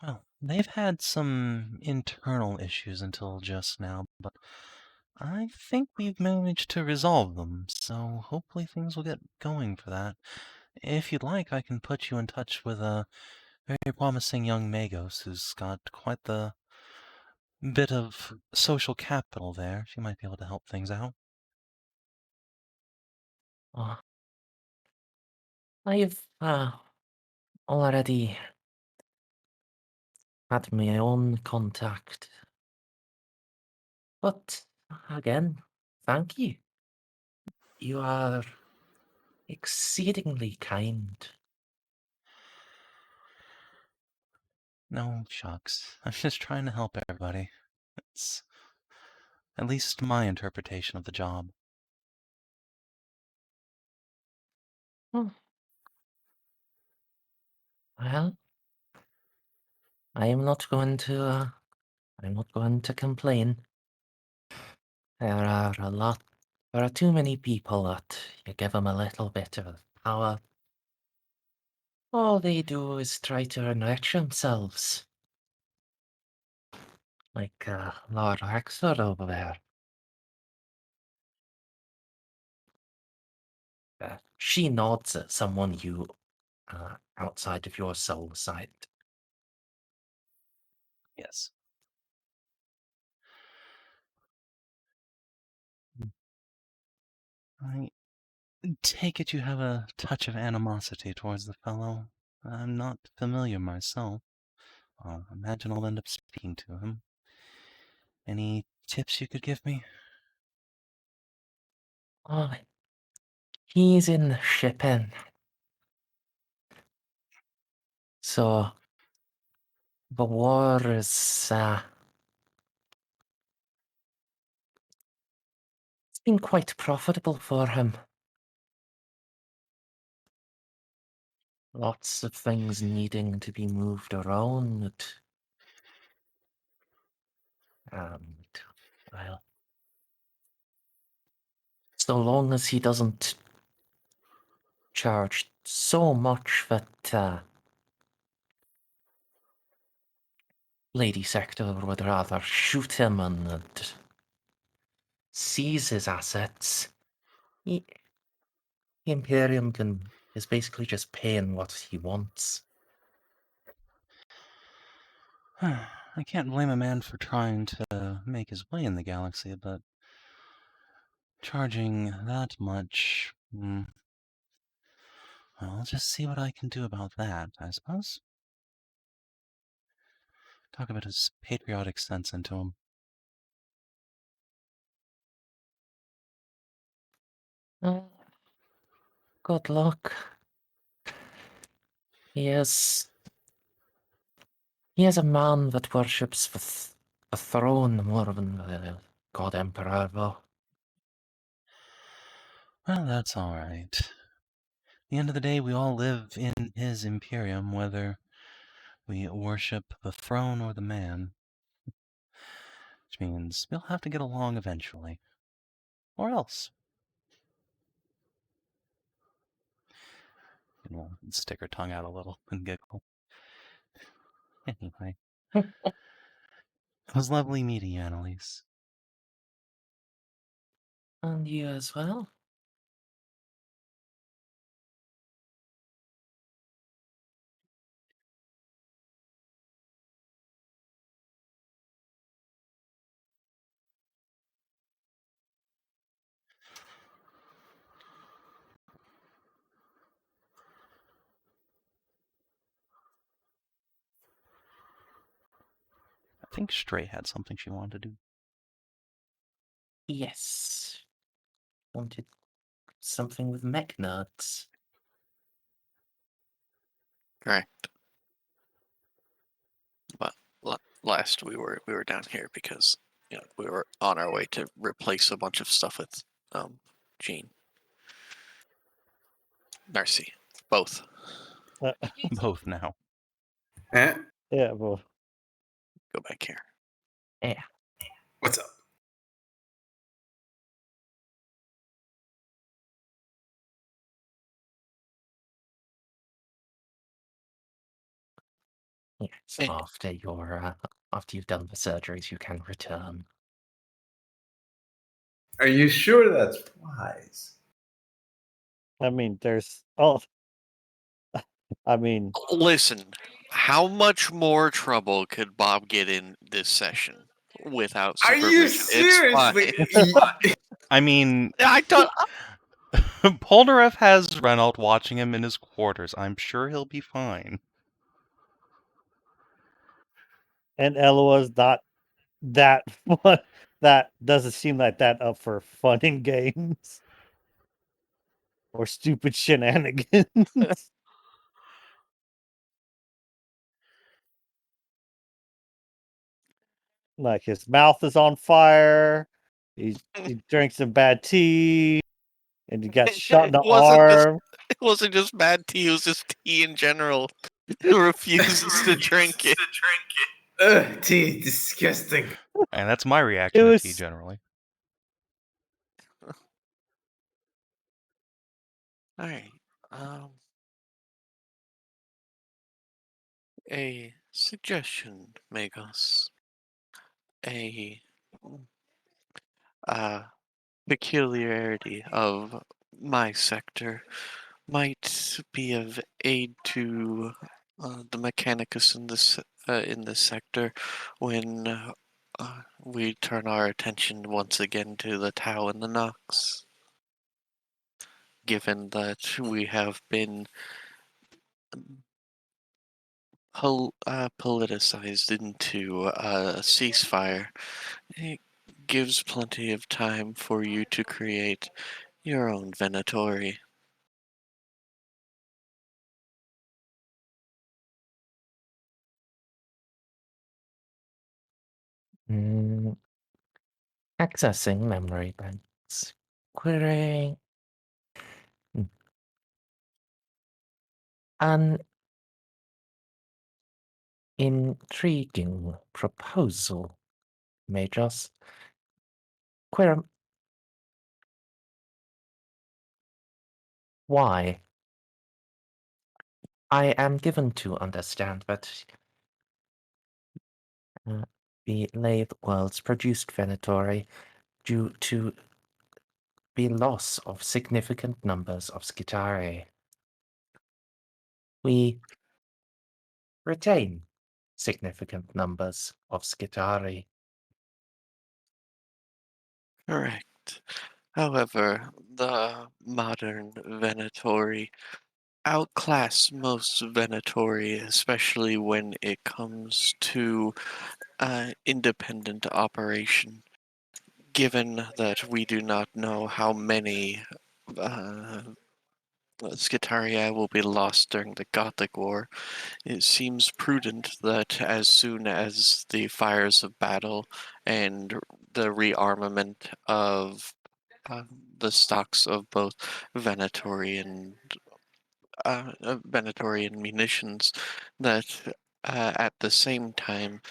S4: Well, they've had some internal issues until just now, but I think we've managed to resolve them, so hopefully things will get going for that. If you'd like, I can put you in touch with a very promising young Magos who's got quite the bit of social capital there. She might be able to help things out.
S1: Oh, I've already had my own contact. But again, thank you. You are exceedingly kind.
S4: No, shucks. I'm just trying to help everybody. It's at least my interpretation of the job.
S1: Oh. Well, I'm not going to. I'm not going to complain. There are too many people that you give them a little bit of power. All they do is try to enrich themselves. Like Lord Rexford over there. She nods at someone outside of your soul sight.
S4: Yes. I take it you have a touch of animosity towards the fellow. I'm not familiar myself. I'll imagine I'll end up speaking to him. Any tips you could give me?
S1: Oh, he's in shipping. So, the war is, it's been quite profitable for him. Lots of things needing to be moved around. And, well, so long as he doesn't charge so much that Lady Sector would rather shoot him and seize his assets, the Imperium is basically just paying what he wants.
S4: I can't blame a man for trying to make his way in the galaxy, but charging that much... well, I'll just see what I can do about that, I suppose. Talk about his patriotic sense into him.
S1: Good luck. He is a man that worships the throne more than the God Emperor, though.
S4: Well, that's alright. At the end of the day, we all live in his Imperium, whether We worship the throne or the man, which means we'll have to get along eventually. Or else. And we'll stick her tongue out a little and giggle. Anyway. It was lovely meeting you, Annalise.
S1: And you as well.
S4: I think Stray had something she wanted to do.
S1: Yes. Wanted something with mech nerds.
S6: Correct. But last we were down here because we were on our way to replace a bunch of stuff with Jean. Narcia. Both.
S4: Both now.
S2: Eh?
S3: Yeah, well,
S6: Go back here.
S1: Yeah.
S2: What's up?
S1: Yes.
S6: Eh.
S1: After you've done the surgeries, you can return.
S2: Are you sure that's wise?
S3: I mean, I mean,
S6: Listen, how much more trouble could Bob get in this session without
S2: Are
S6: supervision?
S2: you
S6: It's
S2: seriously?
S6: fine.
S4: I mean,
S6: I don't.
S4: Polnareff has Renault watching him in his quarters. I'm sure he'll be fine.
S3: and Eloa's not that fun. That doesn't seem like that up for fun and games or stupid shenanigans. Like his mouth is on fire. He drank some bad tea, and he got shot in the arm.
S6: It wasn't just bad tea. It was just tea in general. He refuses to drink it.
S2: Ugh, tea, disgusting.
S4: And that's my reaction to tea generally.
S6: All right. A suggestion, Magos. A peculiarity of my sector might be of aid to the mechanicus in this sector when we turn our attention once again to the Tau and the Nox. Given that we have been politicized into a ceasefire, it gives plenty of time for you to create your own Venatori.
S1: Accessing memory banks. Querying. An intriguing proposal, Majors. Query. Why? I am given to understand that the lathe worlds produced Venatori due to the loss of significant numbers of Scitari. We retain significant numbers of Scitari.
S6: Correct. However, the modern Venatori outclass most Venatori, especially when it comes to independent operation. Given that we do not know how many Scitarii will be lost during the Gothic War, it seems prudent that as soon as the fires of battle and the rearmament of the stocks of both Venatori and munitions, that at the same time,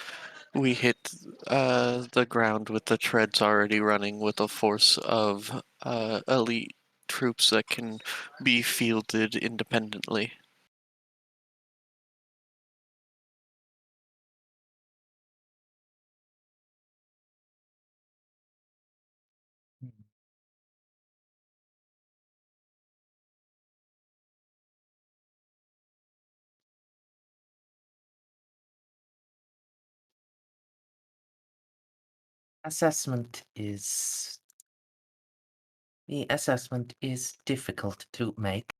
S6: we hit the ground with the treads already running with a force of elite troops that can be fielded independently.
S1: The assessment is difficult to make.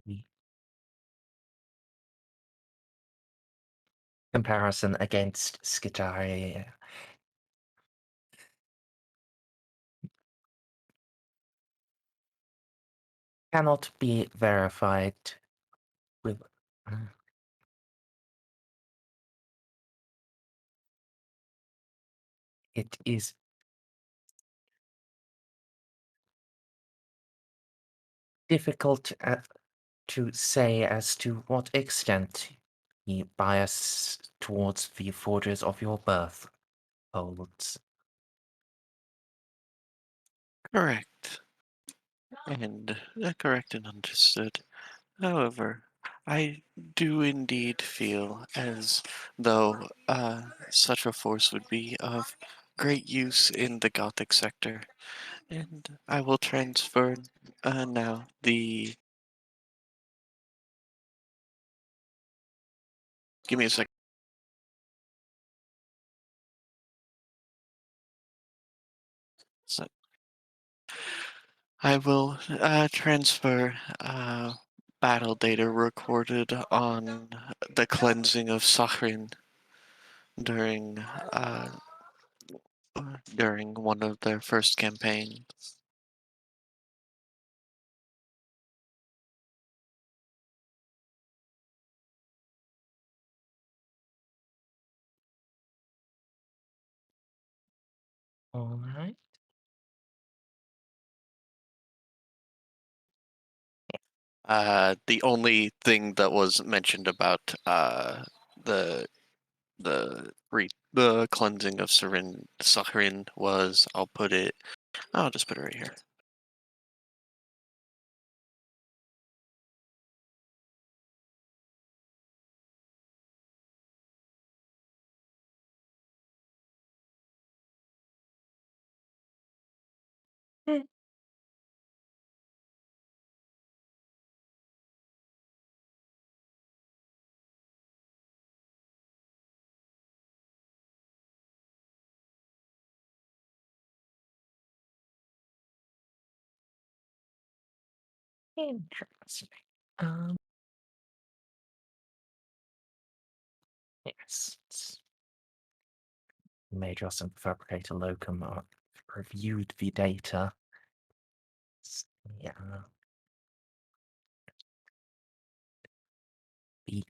S1: The comparison against Scitaria cannot be verified with it is difficult to say as to what extent the bias towards the forges of your birth holds.
S6: Correct. And correct and understood. However, I do indeed feel as though such a force would be of great use in the Gothic sector. And I will transfer now the. Give me a second. So I will transfer battle data recorded on the cleansing of Sachin during during one of their first campaigns.
S1: All right.
S6: The only thing that was mentioned about the the cleansing of Sachin was I'll just put it right here.
S1: Interesting. Yes. Majos and Fabricator Locum reviewed the data. Yeah. Beep.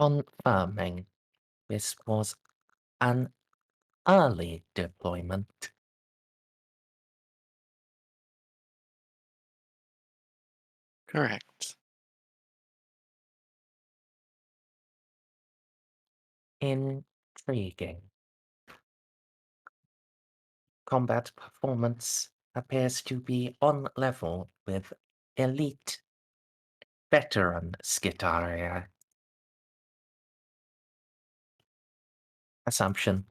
S1: Confirming this was an early deployment.
S6: Correct.
S1: Intriguing. Combat performance appears to be on level with elite veteran Scitaria. Assumption.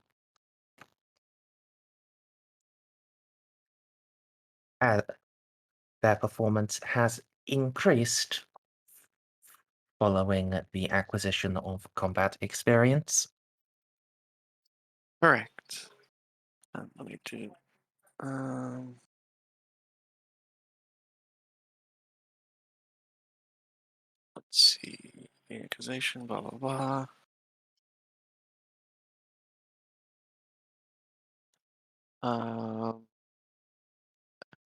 S1: Their performance has increased following the acquisition of combat experience.
S6: Correct. Let me do. Let's see. Accusation. Blah blah blah.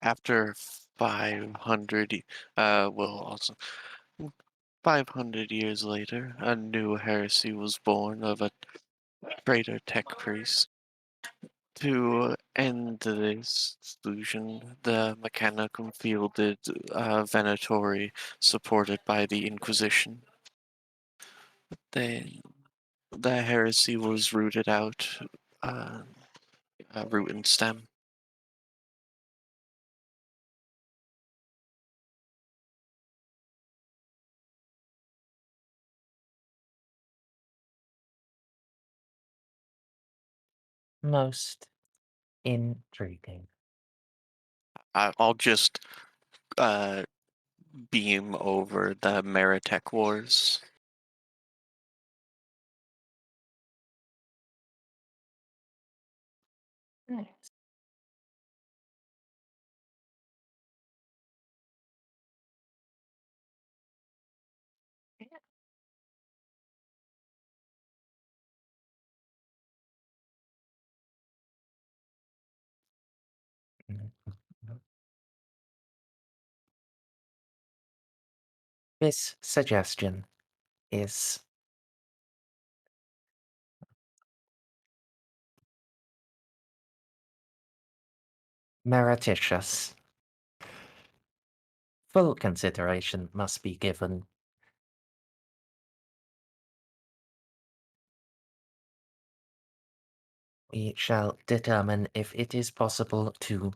S6: After 500, well, also 500 years later, a new heresy was born of traitor tech priest. To end this delusion, the Mechanicum fielded Venatori supported by the Inquisition. They, the heresy was rooted out, root and stem.
S1: Most intriguing.
S6: I'll just beam over the Meritech Wars.
S1: Nice. This suggestion is merititious. Full consideration must be given. We shall determine if it is possible to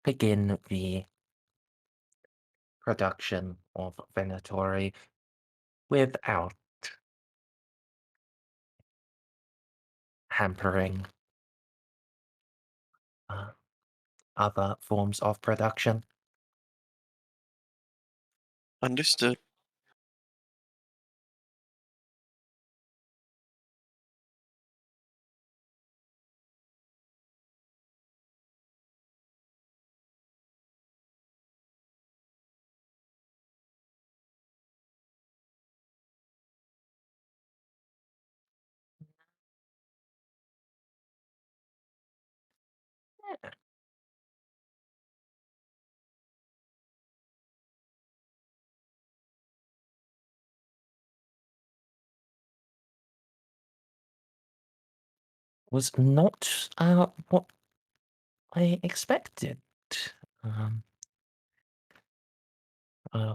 S1: begin the production of Venatori without hampering other forms of production.
S6: Understood.
S1: Was not what I expected. Um, uh,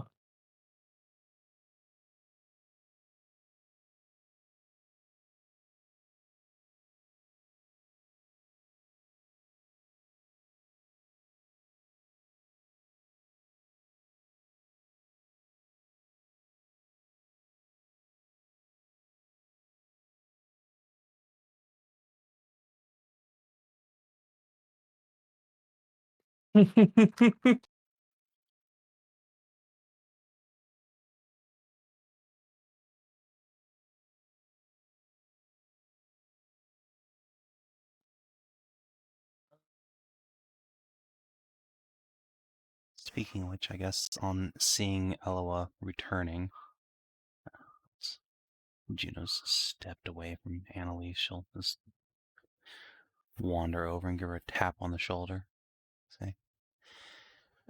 S4: Speaking of which, I guess on seeing Eloa returning, Juno's stepped away from Amelie. She'll just wander over and give her a tap on the shoulder. Say,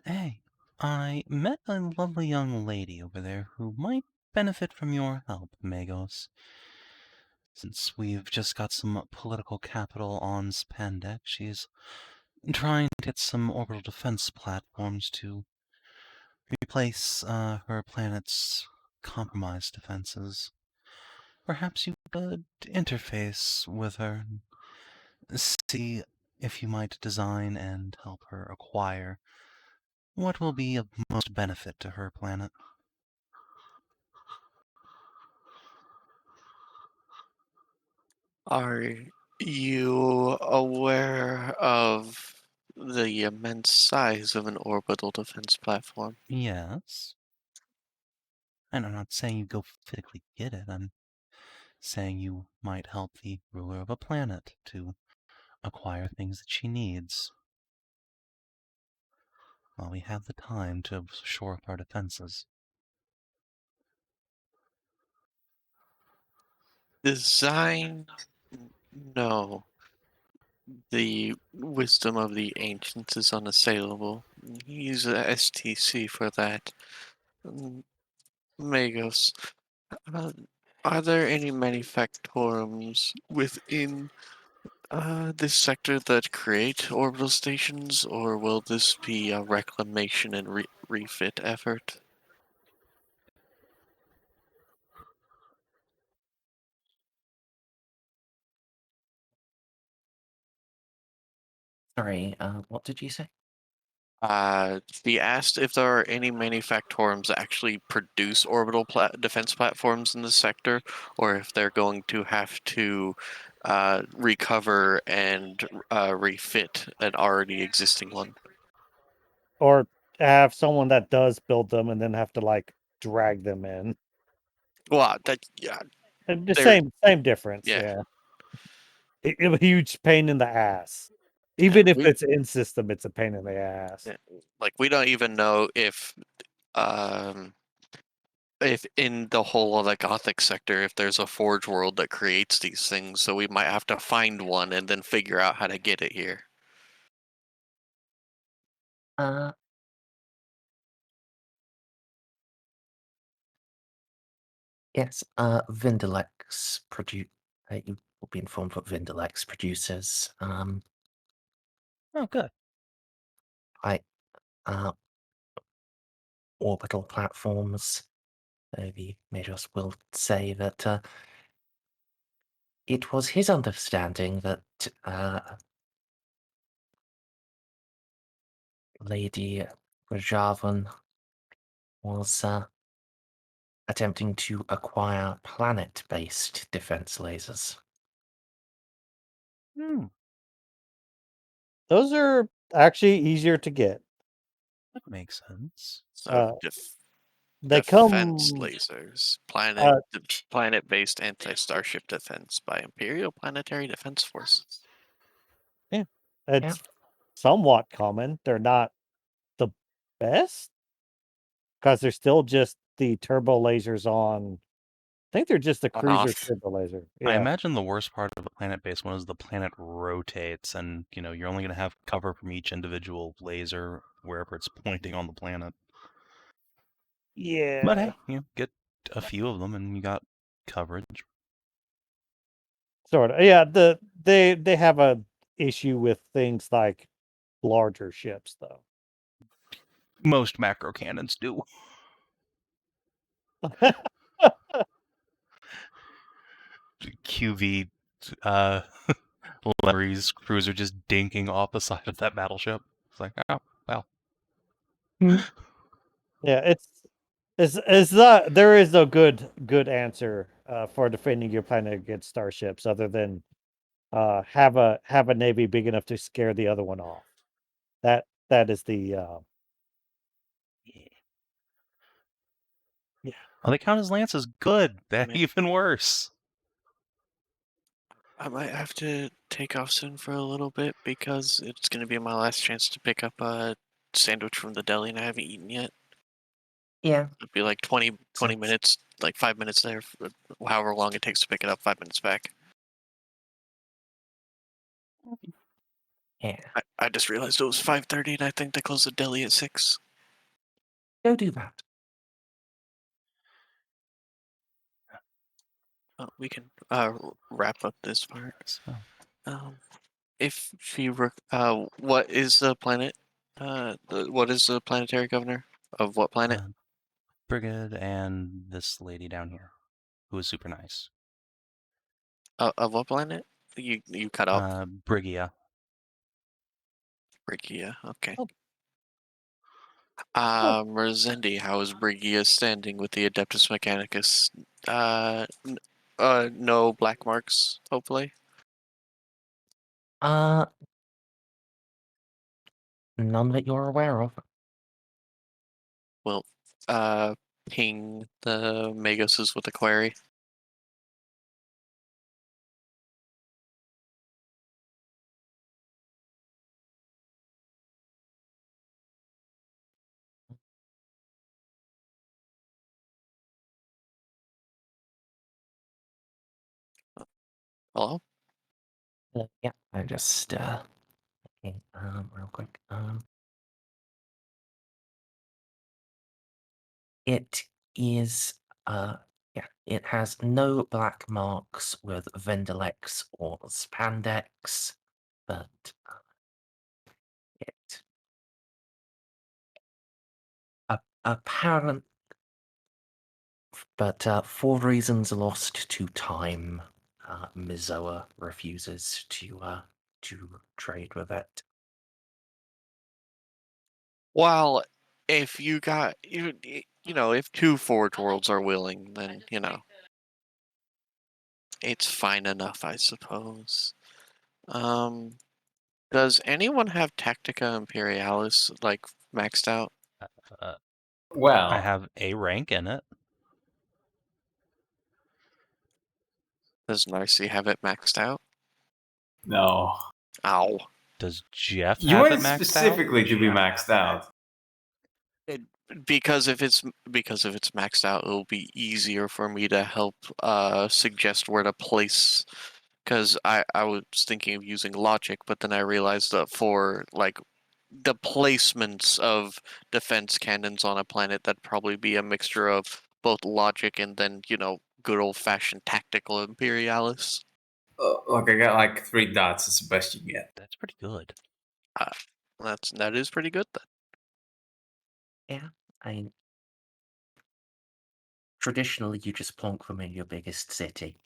S4: "Hey, I met a lovely young lady over there who might benefit from your help, Magos. Since we've just got some political capital on Spandek, she's trying to get some orbital defense platforms to replace her planet's compromised defenses. Perhaps you could interface with her, see if you might design and help her acquire what will be of most benefit to her planet."
S6: Are you aware of the immense size of an orbital defense platform?
S4: Yes. And I'm not saying you go physically get it. I'm saying you might help the ruler of a planet to acquire things that she needs while we have the time to shore up our defenses.
S6: Design? No. The wisdom of the ancients is unassailable. Use a STC for that. Magos, uh, Are there any manufactorums within this sector that create orbital stations, or will this be a reclamation and refit effort?
S1: Sorry, what did you say?
S6: She asked if there are any manufactorums that actually produce orbital defense platforms in this sector, or if they're going to have to recover and refit an already existing one.
S3: Or have someone that does build them and then have to like drag them in.
S6: Well, yeah,
S3: And the
S6: They're-
S3: same difference.
S6: yeah.
S3: Yeah. A huge pain in the ass. Even if it's in system, it's a pain in the ass.
S6: Yeah, like we don't even know if in the whole of the Gothic sector, if there's a forge world that creates these things, so we might have to find one and then figure out how to get it here.
S1: Yes, Vindalex you will be informed what Vindalex produces.
S3: Oh, good.
S1: Orbital platforms. The Magos will say that it was his understanding that Lady Rajavan was attempting to acquire planet-based defense lasers.
S3: Those are actually easier to get.
S4: That makes sense.
S6: So
S3: They
S6: defense
S3: come
S6: lasers, planet-based anti-starship defense by Imperial Planetary Defense Forces.
S3: it's somewhat common. They're not the best because they're still just the turbo lasers on. I think they're just the cruiser
S6: off.
S3: turbo laser.
S4: I
S3: Yeah.
S4: imagine the worst part of a planet-based one is the planet rotates, and you're only going to have cover from each individual laser wherever it's pointing on the planet.
S3: Yeah.
S4: But hey, get a few of them, and you got coverage.
S3: Sort of. Yeah. They have a issue with things like larger ships, though.
S4: Most macro cannons do. QV Larry's cruiser just dinking off the side of that battleship. It's like, oh, well.
S3: Yeah, it's not. There is no good answer for defending your planet against starships, other than have a navy big enough to scare the other one off. That is the yeah.
S4: Oh, they count as lances. Good. That even worse.
S6: I might have to take off soon for a little bit because it's going to be my last chance to pick up a sandwich from the deli and I haven't eaten yet.
S1: Yeah.
S6: It'll be like 20 minutes, like 5 minutes there, however long it takes to pick it up, 5 minutes back.
S1: Yeah.
S6: I just realized it was 5:30 and I think they close the deli at 6.
S1: Go do that.
S6: We can wrap up this part.
S4: So,
S6: If she what is the planet? What is the planetary governor of what planet?
S4: Brigid and this lady down here, who is super nice.
S6: Of what planet? You cut off.
S4: Brigia.
S6: Brigia, okay.
S3: Oh.
S6: Merzendi, how is Brigia standing with the Adeptus Mechanicus? No black marks, hopefully.
S1: None that you're aware of.
S6: Well, ping the Magoses with a query. Hello?
S1: Yeah, I just okay, real quick. It is Yeah, it has no black marks with Vendelex or Spandex, but it apparent. But for reasons lost to time, Mizoa refuses to trade with it.
S6: Well, if you got if two Forge Worlds are willing, then it's fine enough, I suppose. Does anyone have Tactica Imperialis like maxed out?
S4: I
S2: Well,
S4: have a rank in it.
S6: Does Narcia have it maxed out?
S2: no.
S6: Ow.
S4: Does Jeff
S2: You
S4: have
S2: want
S4: it maxed
S2: specifically to be maxed out.
S6: Because if it's maxed out, it'll be easier for me to help suggest where to place. Because I was thinking of using logic, but then I realized that for like the placements of defense cannons on a planet, that'd probably be a mixture of both logic and then good old fashioned tactical imperialis.
S2: Look, I got like 3 dots. It's the best you get.
S4: That's pretty good.
S6: That is pretty good then.
S1: Yeah, I traditionally you just plonk them in your biggest city.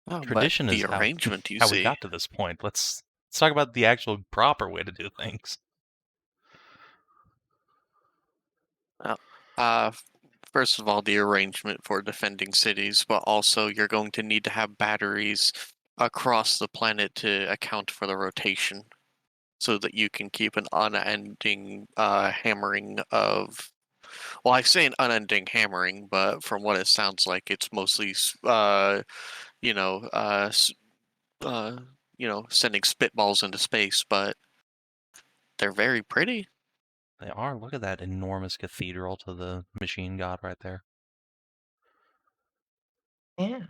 S6: Oh,
S4: Tradition
S6: but
S4: is
S6: the
S4: how,
S6: arrangement you
S4: how
S6: see.
S4: we got to this point. Let's talk about the actual proper way to do things.
S6: First of all, the arrangement for defending cities, but also you're going to need to have batteries across the planet to account for the rotation, so that you can keep an unending hammering of. Well, I say an unending hammering, but from what it sounds like, it's mostly sending spitballs into space, but they're very pretty.
S4: They are. Look at that enormous cathedral to the machine god right there.
S1: Yeah.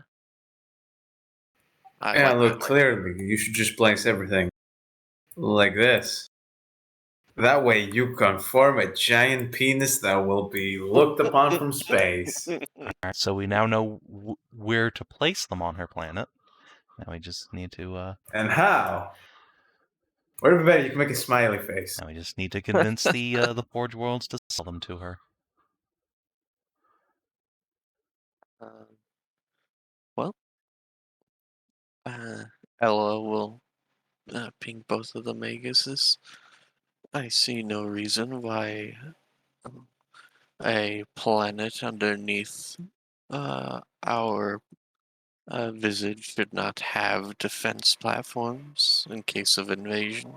S2: Yeah, look, clearly, you should just place everything like this. That way you can form a giant penis that will be looked upon from space.
S4: Alright, so we now know where to place them on her planet. Now we just need to,
S2: And how? Whatever better, you can make a smiley face.
S4: now we just need to convince the Forge Worlds to sell them to her.
S6: Well, Eloa will ping both of the Maguses. I see no reason why a planet underneath our visit should not have defense platforms in case of invasion.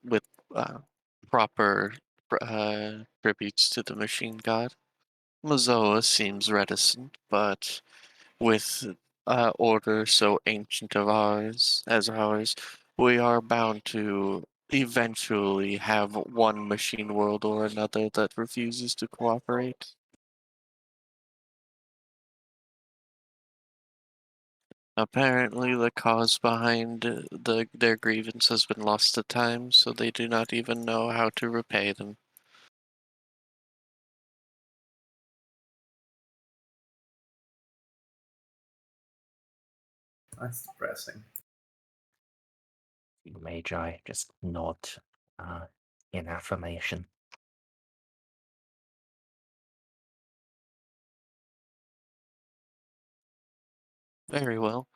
S6: With proper tributes to the machine god. Mazoa seems reticent, but with order so ancient of ours as ours, we are bound to eventually have one machine world or another that refuses to cooperate. Apparently, the cause behind their grievance has been lost to time, so they do not even know how to repay them.
S2: That's depressing.
S1: The Magi just nod in affirmation.
S6: Very well.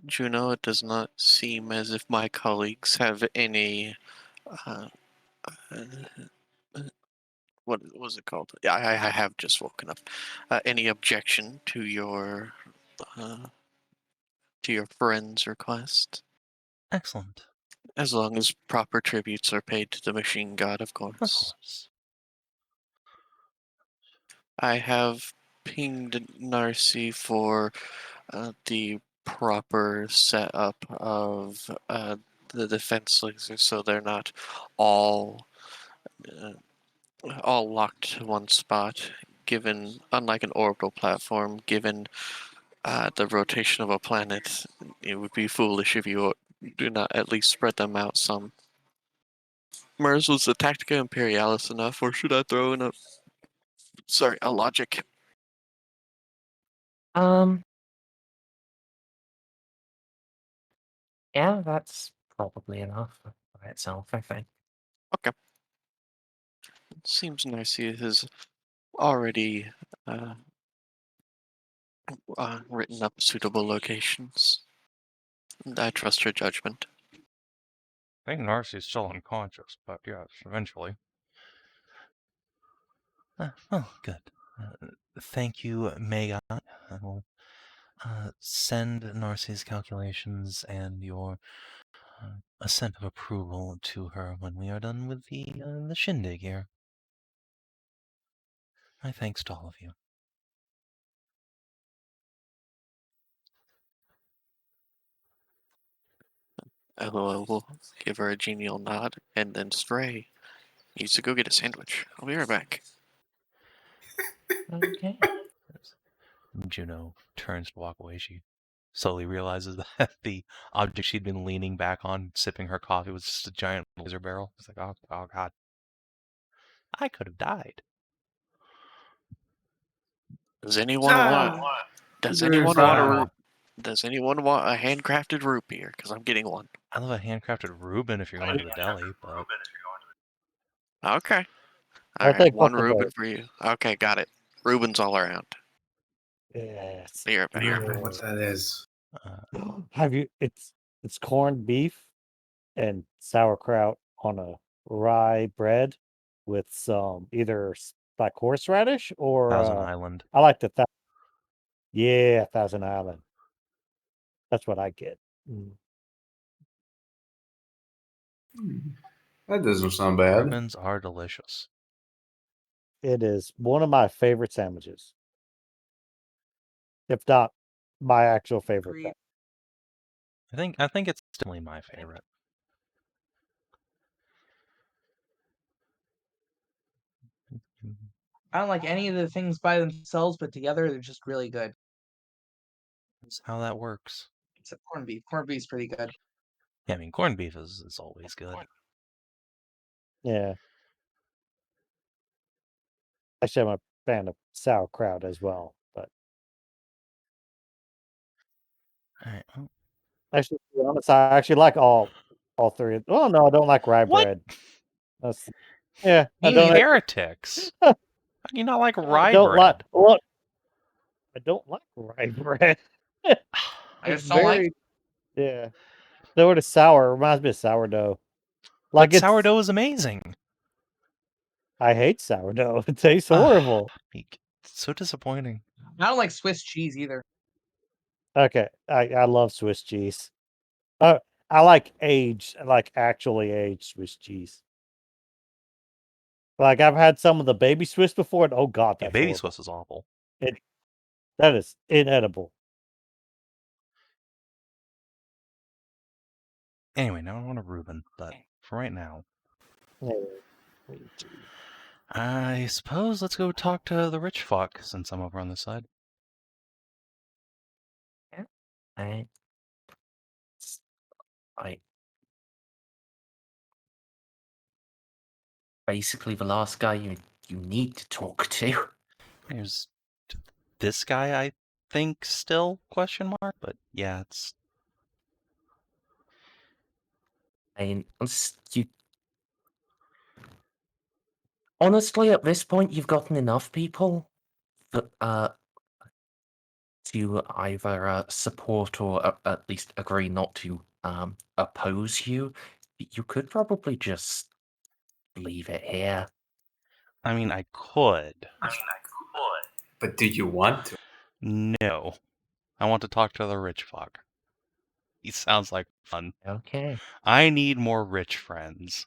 S6: Juno, it does not seem as if my colleagues have any. Uh, what was it called? Yeah, I have just woken up. Any objection uh, to your friend's request?
S4: Excellent.
S6: As long as proper tributes are paid to the machine god, of course.
S4: Of course.
S6: I have pinged Narcia for the proper setup of the defense lasers, so they're not all all locked to one spot. Given, unlike an orbital platform, given the rotation of a planet, it would be foolish if you do not at least spread them out some. Merz, was the Tactica Imperialis enough, or should I throw in Sorry, a logic.
S1: Yeah, that's probably enough by itself, I think.
S6: Seems Narcia has already written up suitable locations. And I trust her judgment.
S4: I think Narcia's still unconscious, but yes, eventually. Oh, good. Thank you, Megan. I will send Narcia's calculations and your assent of approval to her when we are done with the shindig here. My thanks to all of you.
S6: Eloa will give her a genial nod, and then Stray needs to go get a sandwich. I'll be right back.
S1: Okay.
S4: Juno turns to walk away. She slowly realizes that the object she'd been leaning back on, sipping her coffee, was just a giant laser barrel. It's like, oh god. I could have died.
S6: Does anyone want? Does anyone want
S2: fine.
S6: Does anyone want a handcrafted root beer? Because I'm getting one.
S4: I love a handcrafted Reuben if you're going to the deli, but
S6: Okay.
S3: I'll
S6: All right,
S3: take
S6: one
S3: both of
S6: Reuben
S3: those.
S6: for you. Okay, got it. Rubens all around.
S3: Yes.
S6: Be right
S2: I
S6: back.
S2: don't know what that is.
S3: Have you? It's corned beef and sauerkraut on a rye bread with some either like horseradish or
S4: Thousand Island.
S3: I like the yeah, Thousand Island. That's what I get.
S2: That doesn't sound bad.
S4: Reubens are delicious.
S3: It is one of my favorite sandwiches, if not my actual favorite.
S5: Agreed.
S4: I think it's definitely my favorite.
S5: I don't like any of the things by themselves, but together they're just really good.
S4: That's how that works.
S5: Except corned beef. Corned beef's pretty good.
S4: Yeah, I mean, corned beef is always good.
S3: Yeah. Actually, I'm a fan of sauerkraut as well, but
S4: All right. Well,
S3: actually, to be honest, I actually like all three. Oh no, I don't like rye
S4: what?
S3: bread. That's yeah. I
S4: You
S3: don't.
S4: heretics! How do you not like rye
S3: don't like.
S4: bread?
S3: Look, I don't like rye bread.
S5: I
S3: It's
S5: just don't like
S3: very yeah. Sort of sour. Reminds me of sourdough. Like
S4: But
S3: it's
S4: sourdough is amazing.
S3: I hate sourdough. It tastes
S4: Ah,
S3: horrible.
S4: It's so disappointing.
S5: I don't like Swiss cheese either.
S3: Okay, I love Swiss cheese. I like aged, like actually aged Swiss cheese. Like I've had some of the baby Swiss before, and oh god,
S4: Yeah,
S3: that's
S4: baby
S3: horrible.
S4: Swiss is awful.
S3: That is inedible.
S4: Anyway, now I want a Reuben, but for right now,
S3: Yeah, me too.
S4: I suppose let's go talk to the rich fuck since I'm over on this side.
S1: I basically the last guy you need to talk to.
S4: There's this guy, I think, still, question mark, but yeah, it's...
S1: I mean, honestly, at this point, you've gotten enough people that to either support or at least agree not to oppose you. You could probably just leave it here.
S4: I mean, I could.
S2: But do you want to?
S4: No. I want to talk to the rich fuck. He sounds like fun.
S1: Okay.
S4: I need more rich friends.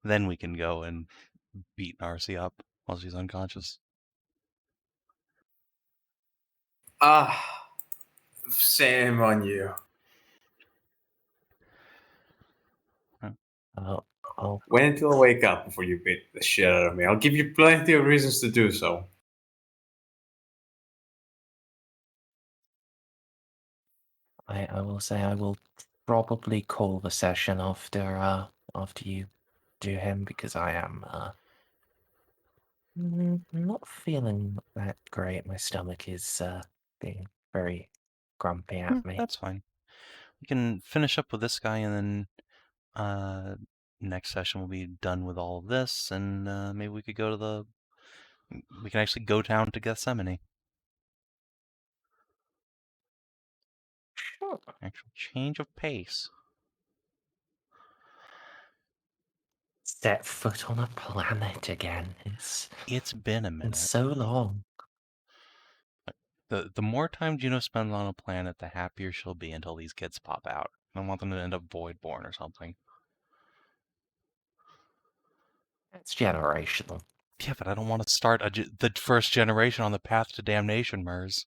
S4: Then we can go and beat Narcia up while she's unconscious.
S2: Shame on you.
S1: Oh,
S2: Wait until I wake up before you beat the shit out of me. I'll give you plenty of reasons to do so.
S1: I will say I will probably call the session after you do him because I am I'm not feeling that great. My stomach is being very grumpy at me.
S4: That's fine. We can finish up with this guy, and then next session we'll be done with all of this, and maybe we could go to the. We can actually go down to Gethsemane.
S1: Sure.
S4: Actual change of pace.
S1: Set foot on a planet again.
S4: It's been a
S1: Been
S4: minute.
S1: so long.
S4: The more time Juno spends on a planet, the happier she'll be until these kids pop out. I don't want them to end up void-born or something.
S1: It's generational.
S4: Yeah, but I don't want to start the first generation on the path to damnation, Merz.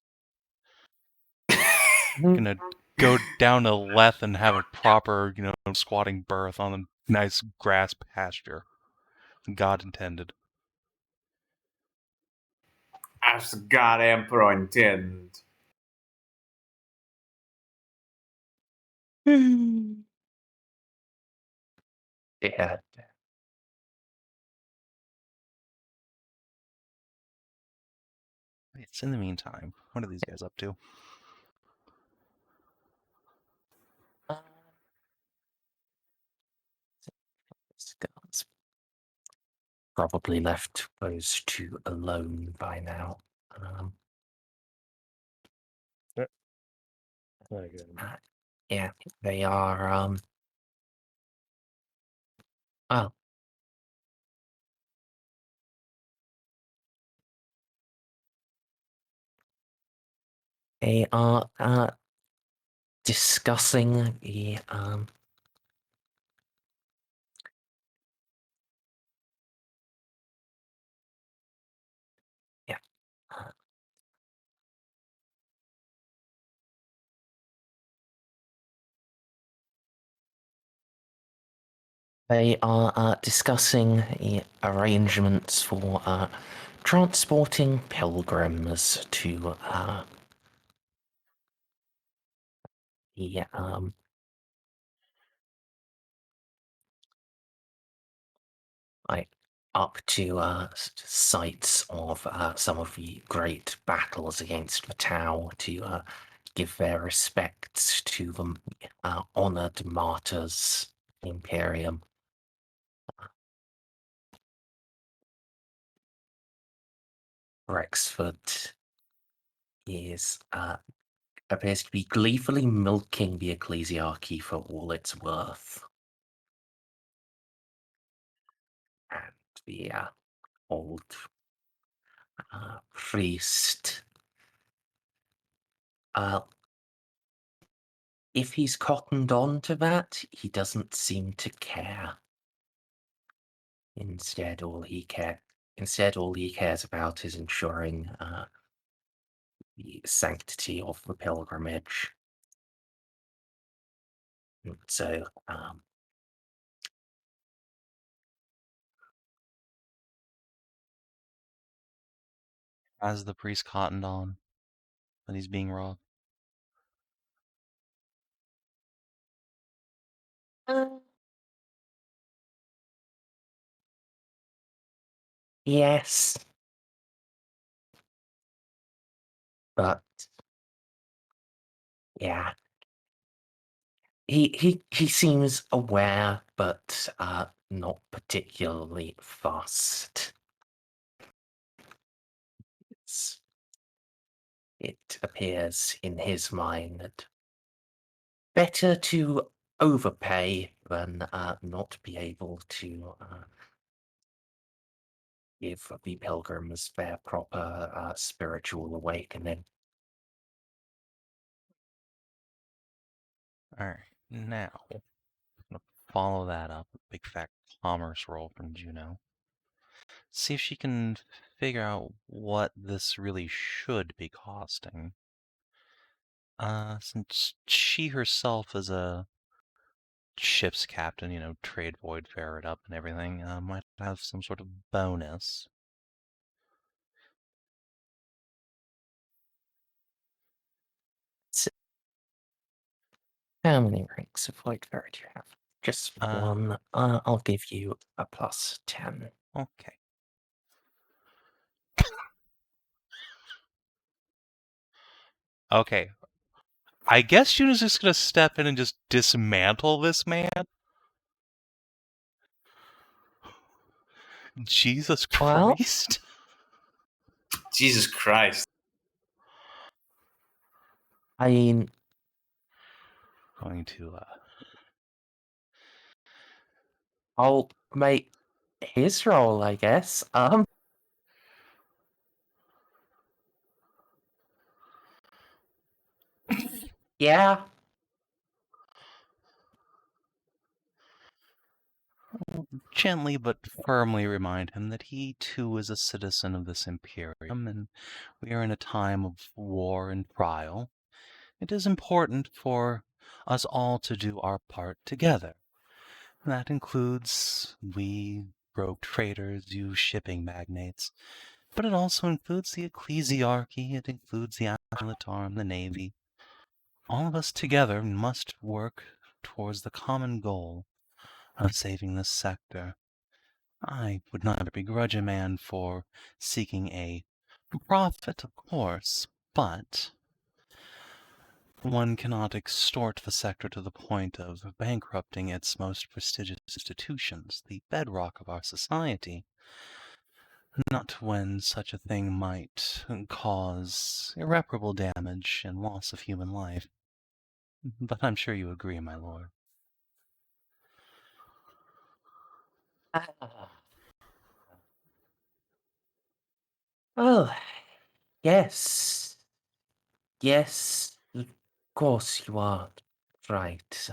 S4: Gonna go down to Leth and have a proper, squatting berth on a nice grass pasture. God intended.
S2: As the God Emperor intended.
S1: Yeah.
S4: It's in the meantime. What are these guys up to?
S1: This girl's probably left those two alone by now.
S3: Very good.
S1: Yeah, they are. Well, they are discussing the yeah. They are discussing the arrangements for transporting pilgrims to the like up to sites of some of the great battles against the Tau to give their respects to the honored martyrs of the Imperium. Rexford is appears to be gleefully milking the ecclesiarchy for all it's worth. And the old priest, if he's cottoned on to that, he doesn't seem to care. Instead, all he cares about is ensuring the sanctity of the pilgrimage. And so,
S4: Has the priest cottoned on that he's being robbed?
S1: yes, but yeah, he seems aware, but not particularly fussed. It appears in his mind that better to overpay than not be able to give the pilgrims their proper spiritual awakening.
S4: Alright, now, I'm going to follow that up with a big fat commerce roll from Juno. See if she can figure out what this really should be costing. Since she herself is a ship's captain, trade void fare it up and everything, might have some sort of bonus.
S1: How many ranks of white fairy do you have? Just one. I'll give you a +10.
S4: Okay. Okay. I guess Juno's just gonna step in and just dismantle this man. Jesus
S1: Well?
S4: Christ.
S2: Jesus Christ.
S1: I mean,
S4: Going to
S1: I'll make his role, I guess. Yeah.
S4: gently but firmly remind him that he too is a citizen of this Imperium, and we are in a time of war and trial. It is important for us all to do our part together. That includes we rogue traders, you shipping magnates, but it also includes the ecclesiarchy, it includes the Amulet Arm, the Navy. All of us together must work towards the common goal of saving this sector. I would not begrudge a man for seeking a profit, of course, but one cannot extort the sector to the point of bankrupting its most prestigious institutions, the bedrock of our society. Not when such a thing might cause irreparable damage and loss of human life. But I'm sure you agree, my lord.
S1: Ah. Oh, yes. Yes, of course you are right.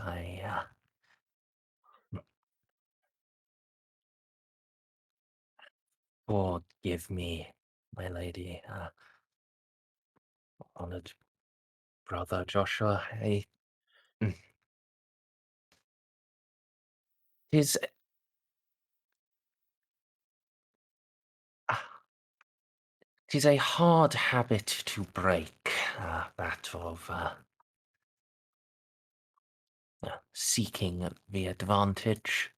S1: Forgive me, my lady, honored brother Joshua. Mm, Tis, tis a hard habit to break, that of seeking the advantage.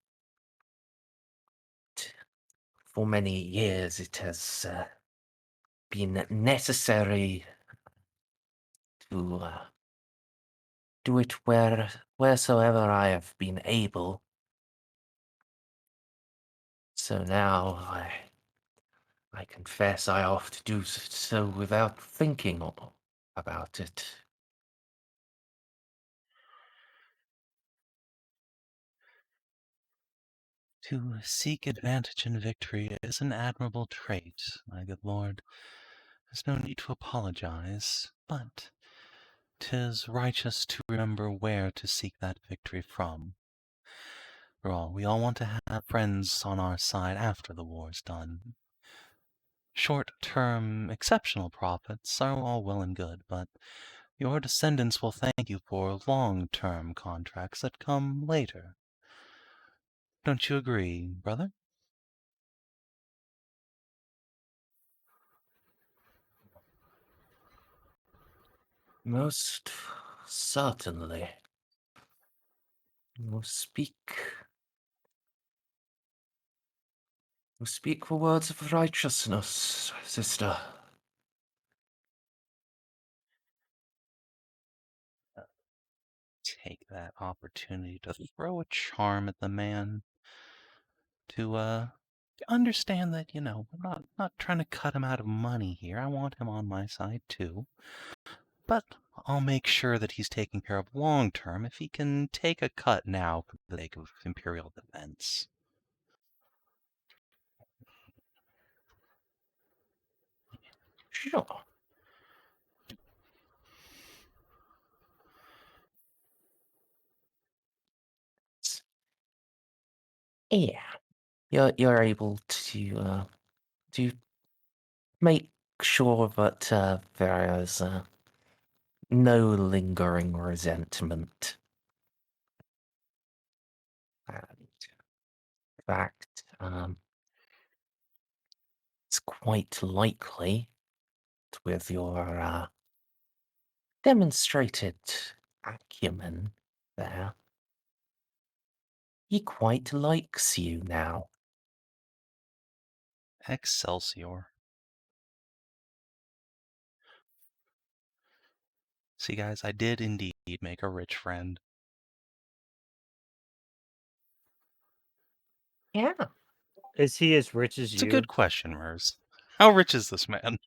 S1: For many years it has been necessary to do it wheresoever I have been able. So now I confess I oft do so without thinking about it.
S4: To seek advantage in victory is an admirable trait, my good lord. There's no need to apologize, but 'tis righteous to remember where to seek that victory from. For all, we all want to have friends on our side after the war's done. Short-term, exceptional profits are all well and good, but your descendants will thank you for long-term contracts that come later. Don't you agree, brother?
S1: Most certainly. You speak the words of righteousness, sister.
S4: Take that opportunity to throw a charm at the man. To understand that, I'm not trying to cut him out of money here. I want him on my side too. But I'll make sure that he's taken care of long term if he can take a cut now for the sake of Imperial defense.
S1: Sure. Yeah. You're able to make sure that there is no lingering resentment. And in fact, it's quite likely that with your demonstrated acumen there, he quite likes you now.
S4: Excelsior. See, guys, I did indeed make a rich friend.
S1: Yeah.
S3: Is he as rich as
S4: It's a
S3: you?
S4: good question, Merz. How rich is this man?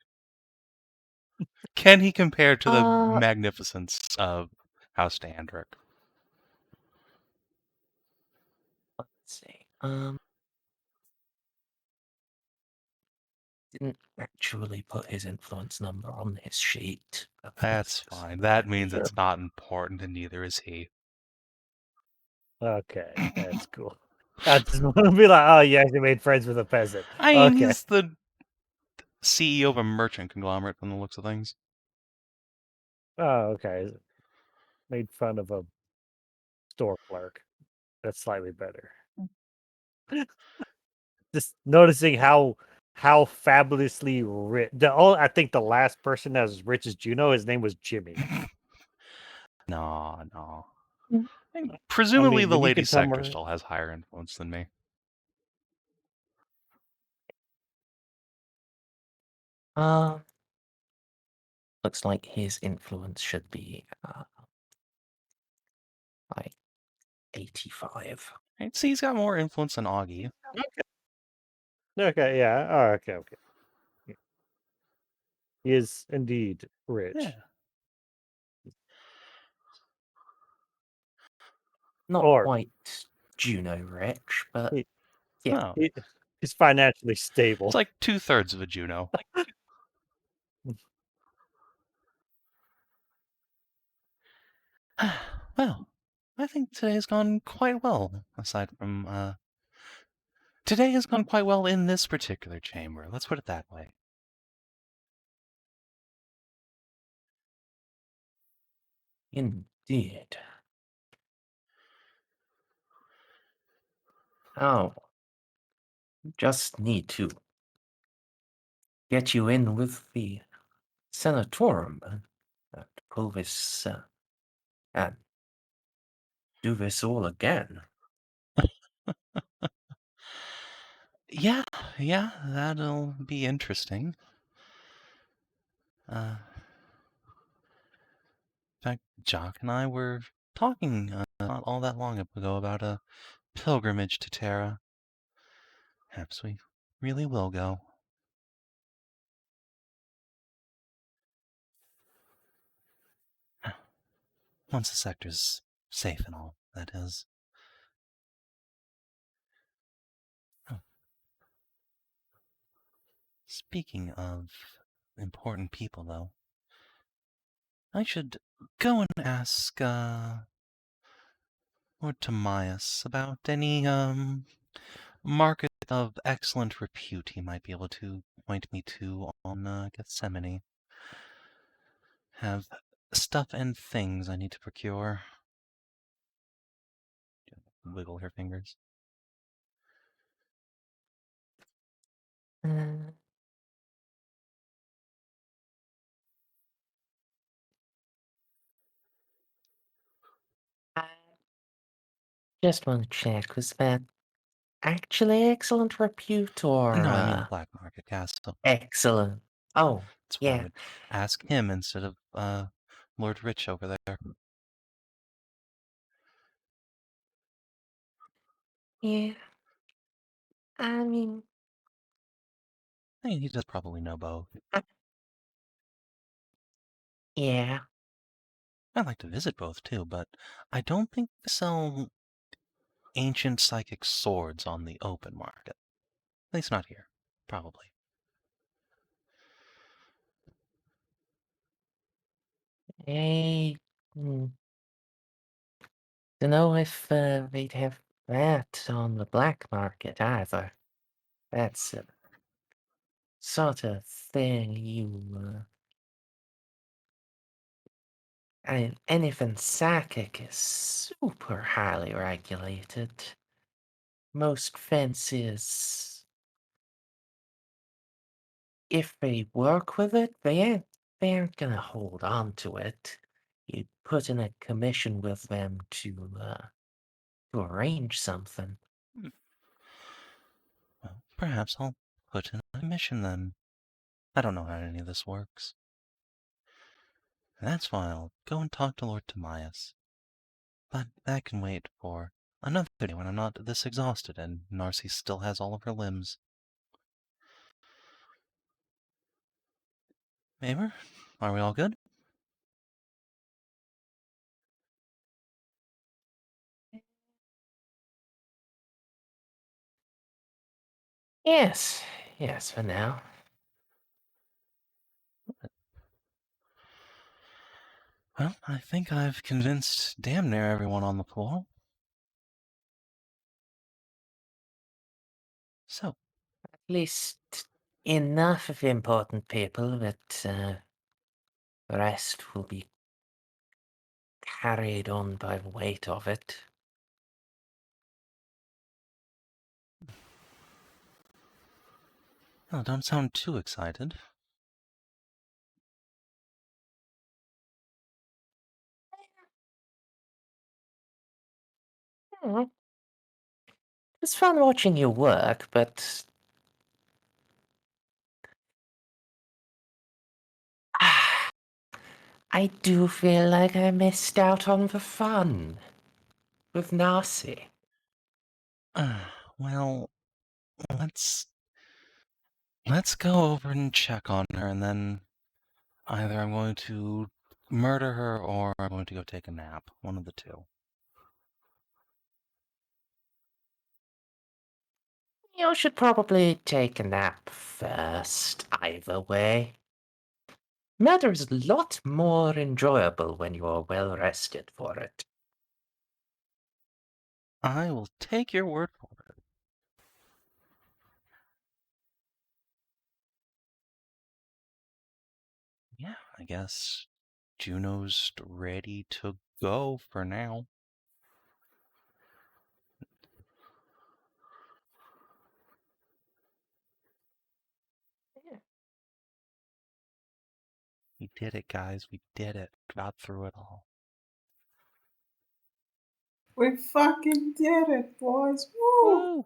S4: Can he compare to the magnificence of House Dandrick?
S1: Let's see. Didn't actually put his influence number on his sheet.
S4: That's fine. That means it's not important, and neither is he.
S3: Okay, that's cool. I just want to be like, oh, you actually made friends with a peasant.
S4: I mean,
S3: Okay.
S4: he's the CEO of a merchant conglomerate from the looks of things.
S3: Oh, okay. Made fun of a store clerk. That's slightly better. Just noticing how fabulously rich. I think the last person that was as rich as Juno, his name was Jimmy.
S4: No.
S1: Mm.
S4: Presumably, the
S3: when you
S4: Lady
S3: can tell
S4: Sector
S3: Mer-
S4: still has higher influence than me.
S1: Looks like his influence should be like 85.
S4: Right? See, he's got more influence than Augie.
S3: Okay, yeah. Oh, okay. He is indeed rich.
S4: Yeah.
S1: Not
S3: Or-
S1: quite Juno rich, but
S3: He-
S1: yeah.
S4: No.
S3: He's financially stable.
S4: It's like 2/3 of a Juno. Well, I think today's gone quite well, aside from, today has gone quite well in this particular chamber. Let's put it that way.
S1: Indeed. Oh. Just need to get you in with the Senatorum and pull this and do this all again.
S4: Yeah, that'll be interesting. In fact, Jock and I were talking not all that long ago about a pilgrimage to Terra. Perhaps we really will go. Once the sector's safe and all, that is. Oh. Speaking of important people, though, I should go and ask, Lord Timaeus about any, market of excellent repute he might be able to point me to on, Gethsemane. Have stuff and things I need to procure. Wiggle her fingers.
S1: I just want to check, was that actually excellent repute or
S4: No, I mean the black market castle.
S1: excellent? Oh,
S4: That's why I
S1: yeah.
S4: would ask him instead of Lord Rich over there.
S1: Yeah. I mean,
S4: He does probably know both.
S1: yeah.
S4: I'd like to visit both too, but I don't think they sell ancient psychic swords on the open market. At least not here. Probably.
S1: I don't know if they'd have that on the black market either. That's a sort of thing anything psychic is super highly regulated. Most fences, if they work with it, they aren't gonna hold on to it. You put in a commission with them to arrange something.
S4: Well, perhaps I'll put in a mission then. I don't know how any of this works. That's why I'll go and talk to Lord Timaeus. But that can wait for another day when I'm not this exhausted and Narcia still has all of her limbs. Maber, are we all good?
S1: Yes, yes, for now.
S4: Well, I think I've convinced damn near everyone on the floor. So,
S1: At least enough of important people that the rest will be carried on by the weight of it.
S4: well, don't sound too excited.
S1: Hmm. It's fun watching you work, but I do feel like I missed out on the fun with Narcia.
S4: Well, let's go over and check on her, and then either I'm going to murder her or I'm going to go take a nap. One of the two.
S1: You should probably take a nap first, either way. Murder is a lot more enjoyable when you are well rested for it.
S4: I will take your word for it. Yeah, I guess Juno's ready to go for now. We did it, guys. We did it. Got through it all.
S2: We fucking did it, boys. Woo!
S4: Woo!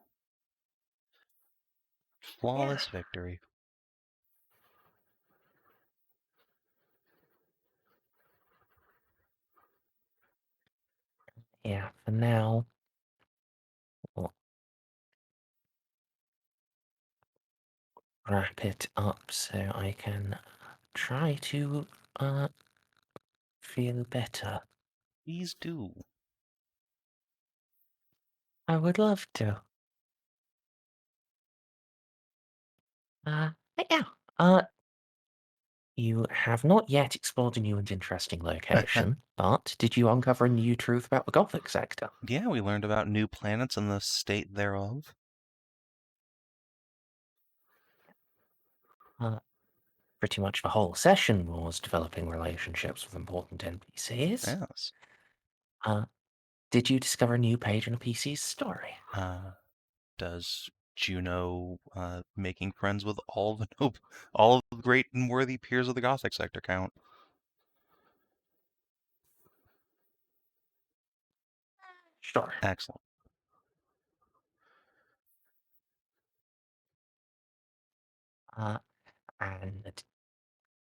S4: Flawless victory.
S1: Yeah, for now. We'll wrap it up so I can try to feel better.
S4: Please do.
S1: I would love to. But yeah. You have not yet explored a new and interesting location, but did you uncover a new truth about the Gothic sector?
S4: Yeah, we learned about new planets and the state thereof.
S1: Pretty much the whole session was developing relationships with important NPCs.
S4: Yes.
S1: Did you discover a new page in a PC's story?
S4: Does Juno making friends with all the great and worthy peers of the Gothic sector count?
S1: Sure.
S4: Excellent.
S1: And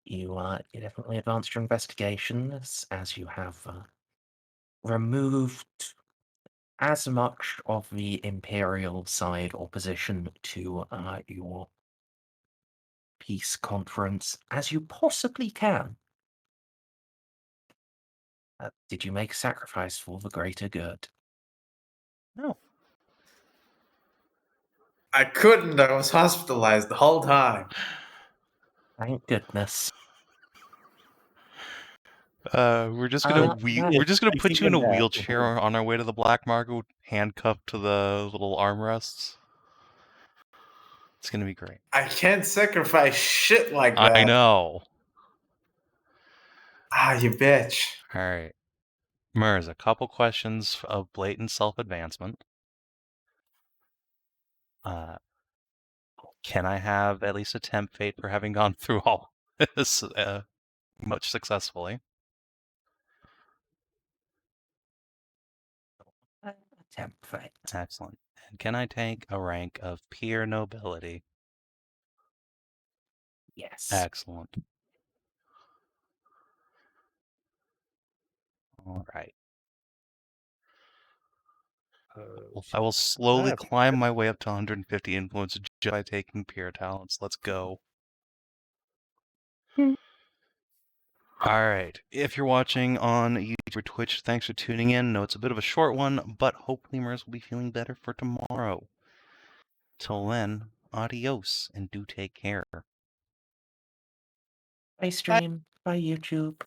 S1: you definitely advanced your investigations as you have removed as much of the Imperial side opposition to your peace conference as you possibly can. Did you make a sacrifice for the greater good?
S4: No.
S2: I couldn't. I was hospitalized the whole time.
S1: Thank goodness.
S4: We're just gonna we're just gonna
S3: If
S4: put
S3: you
S4: you in a
S3: can,
S4: wheelchair on our way to the black market, handcuffed to the little armrests. It's gonna be great.
S2: I can't sacrifice shit like that.
S4: I know.
S2: Ah, you bitch.
S4: All right, Merz, a couple questions of blatant self-advancement. Can I have at least a temp fate for having gone through all this much successfully?
S1: Attempt fate.
S4: Excellent. And can I take a rank of peer nobility?
S1: Yes.
S4: Excellent. All right.
S3: Oh,
S4: I will slowly
S3: That's
S4: climb my way up to 150 influence just by taking pure talents. Let's go. All right. If you're watching on YouTube or Twitch, thanks for tuning in. No, it's a bit of a short one, but hopefully Merz will be feeling better for tomorrow. Till then, adios and do take care.
S1: Bye, stream. Bye, YouTube.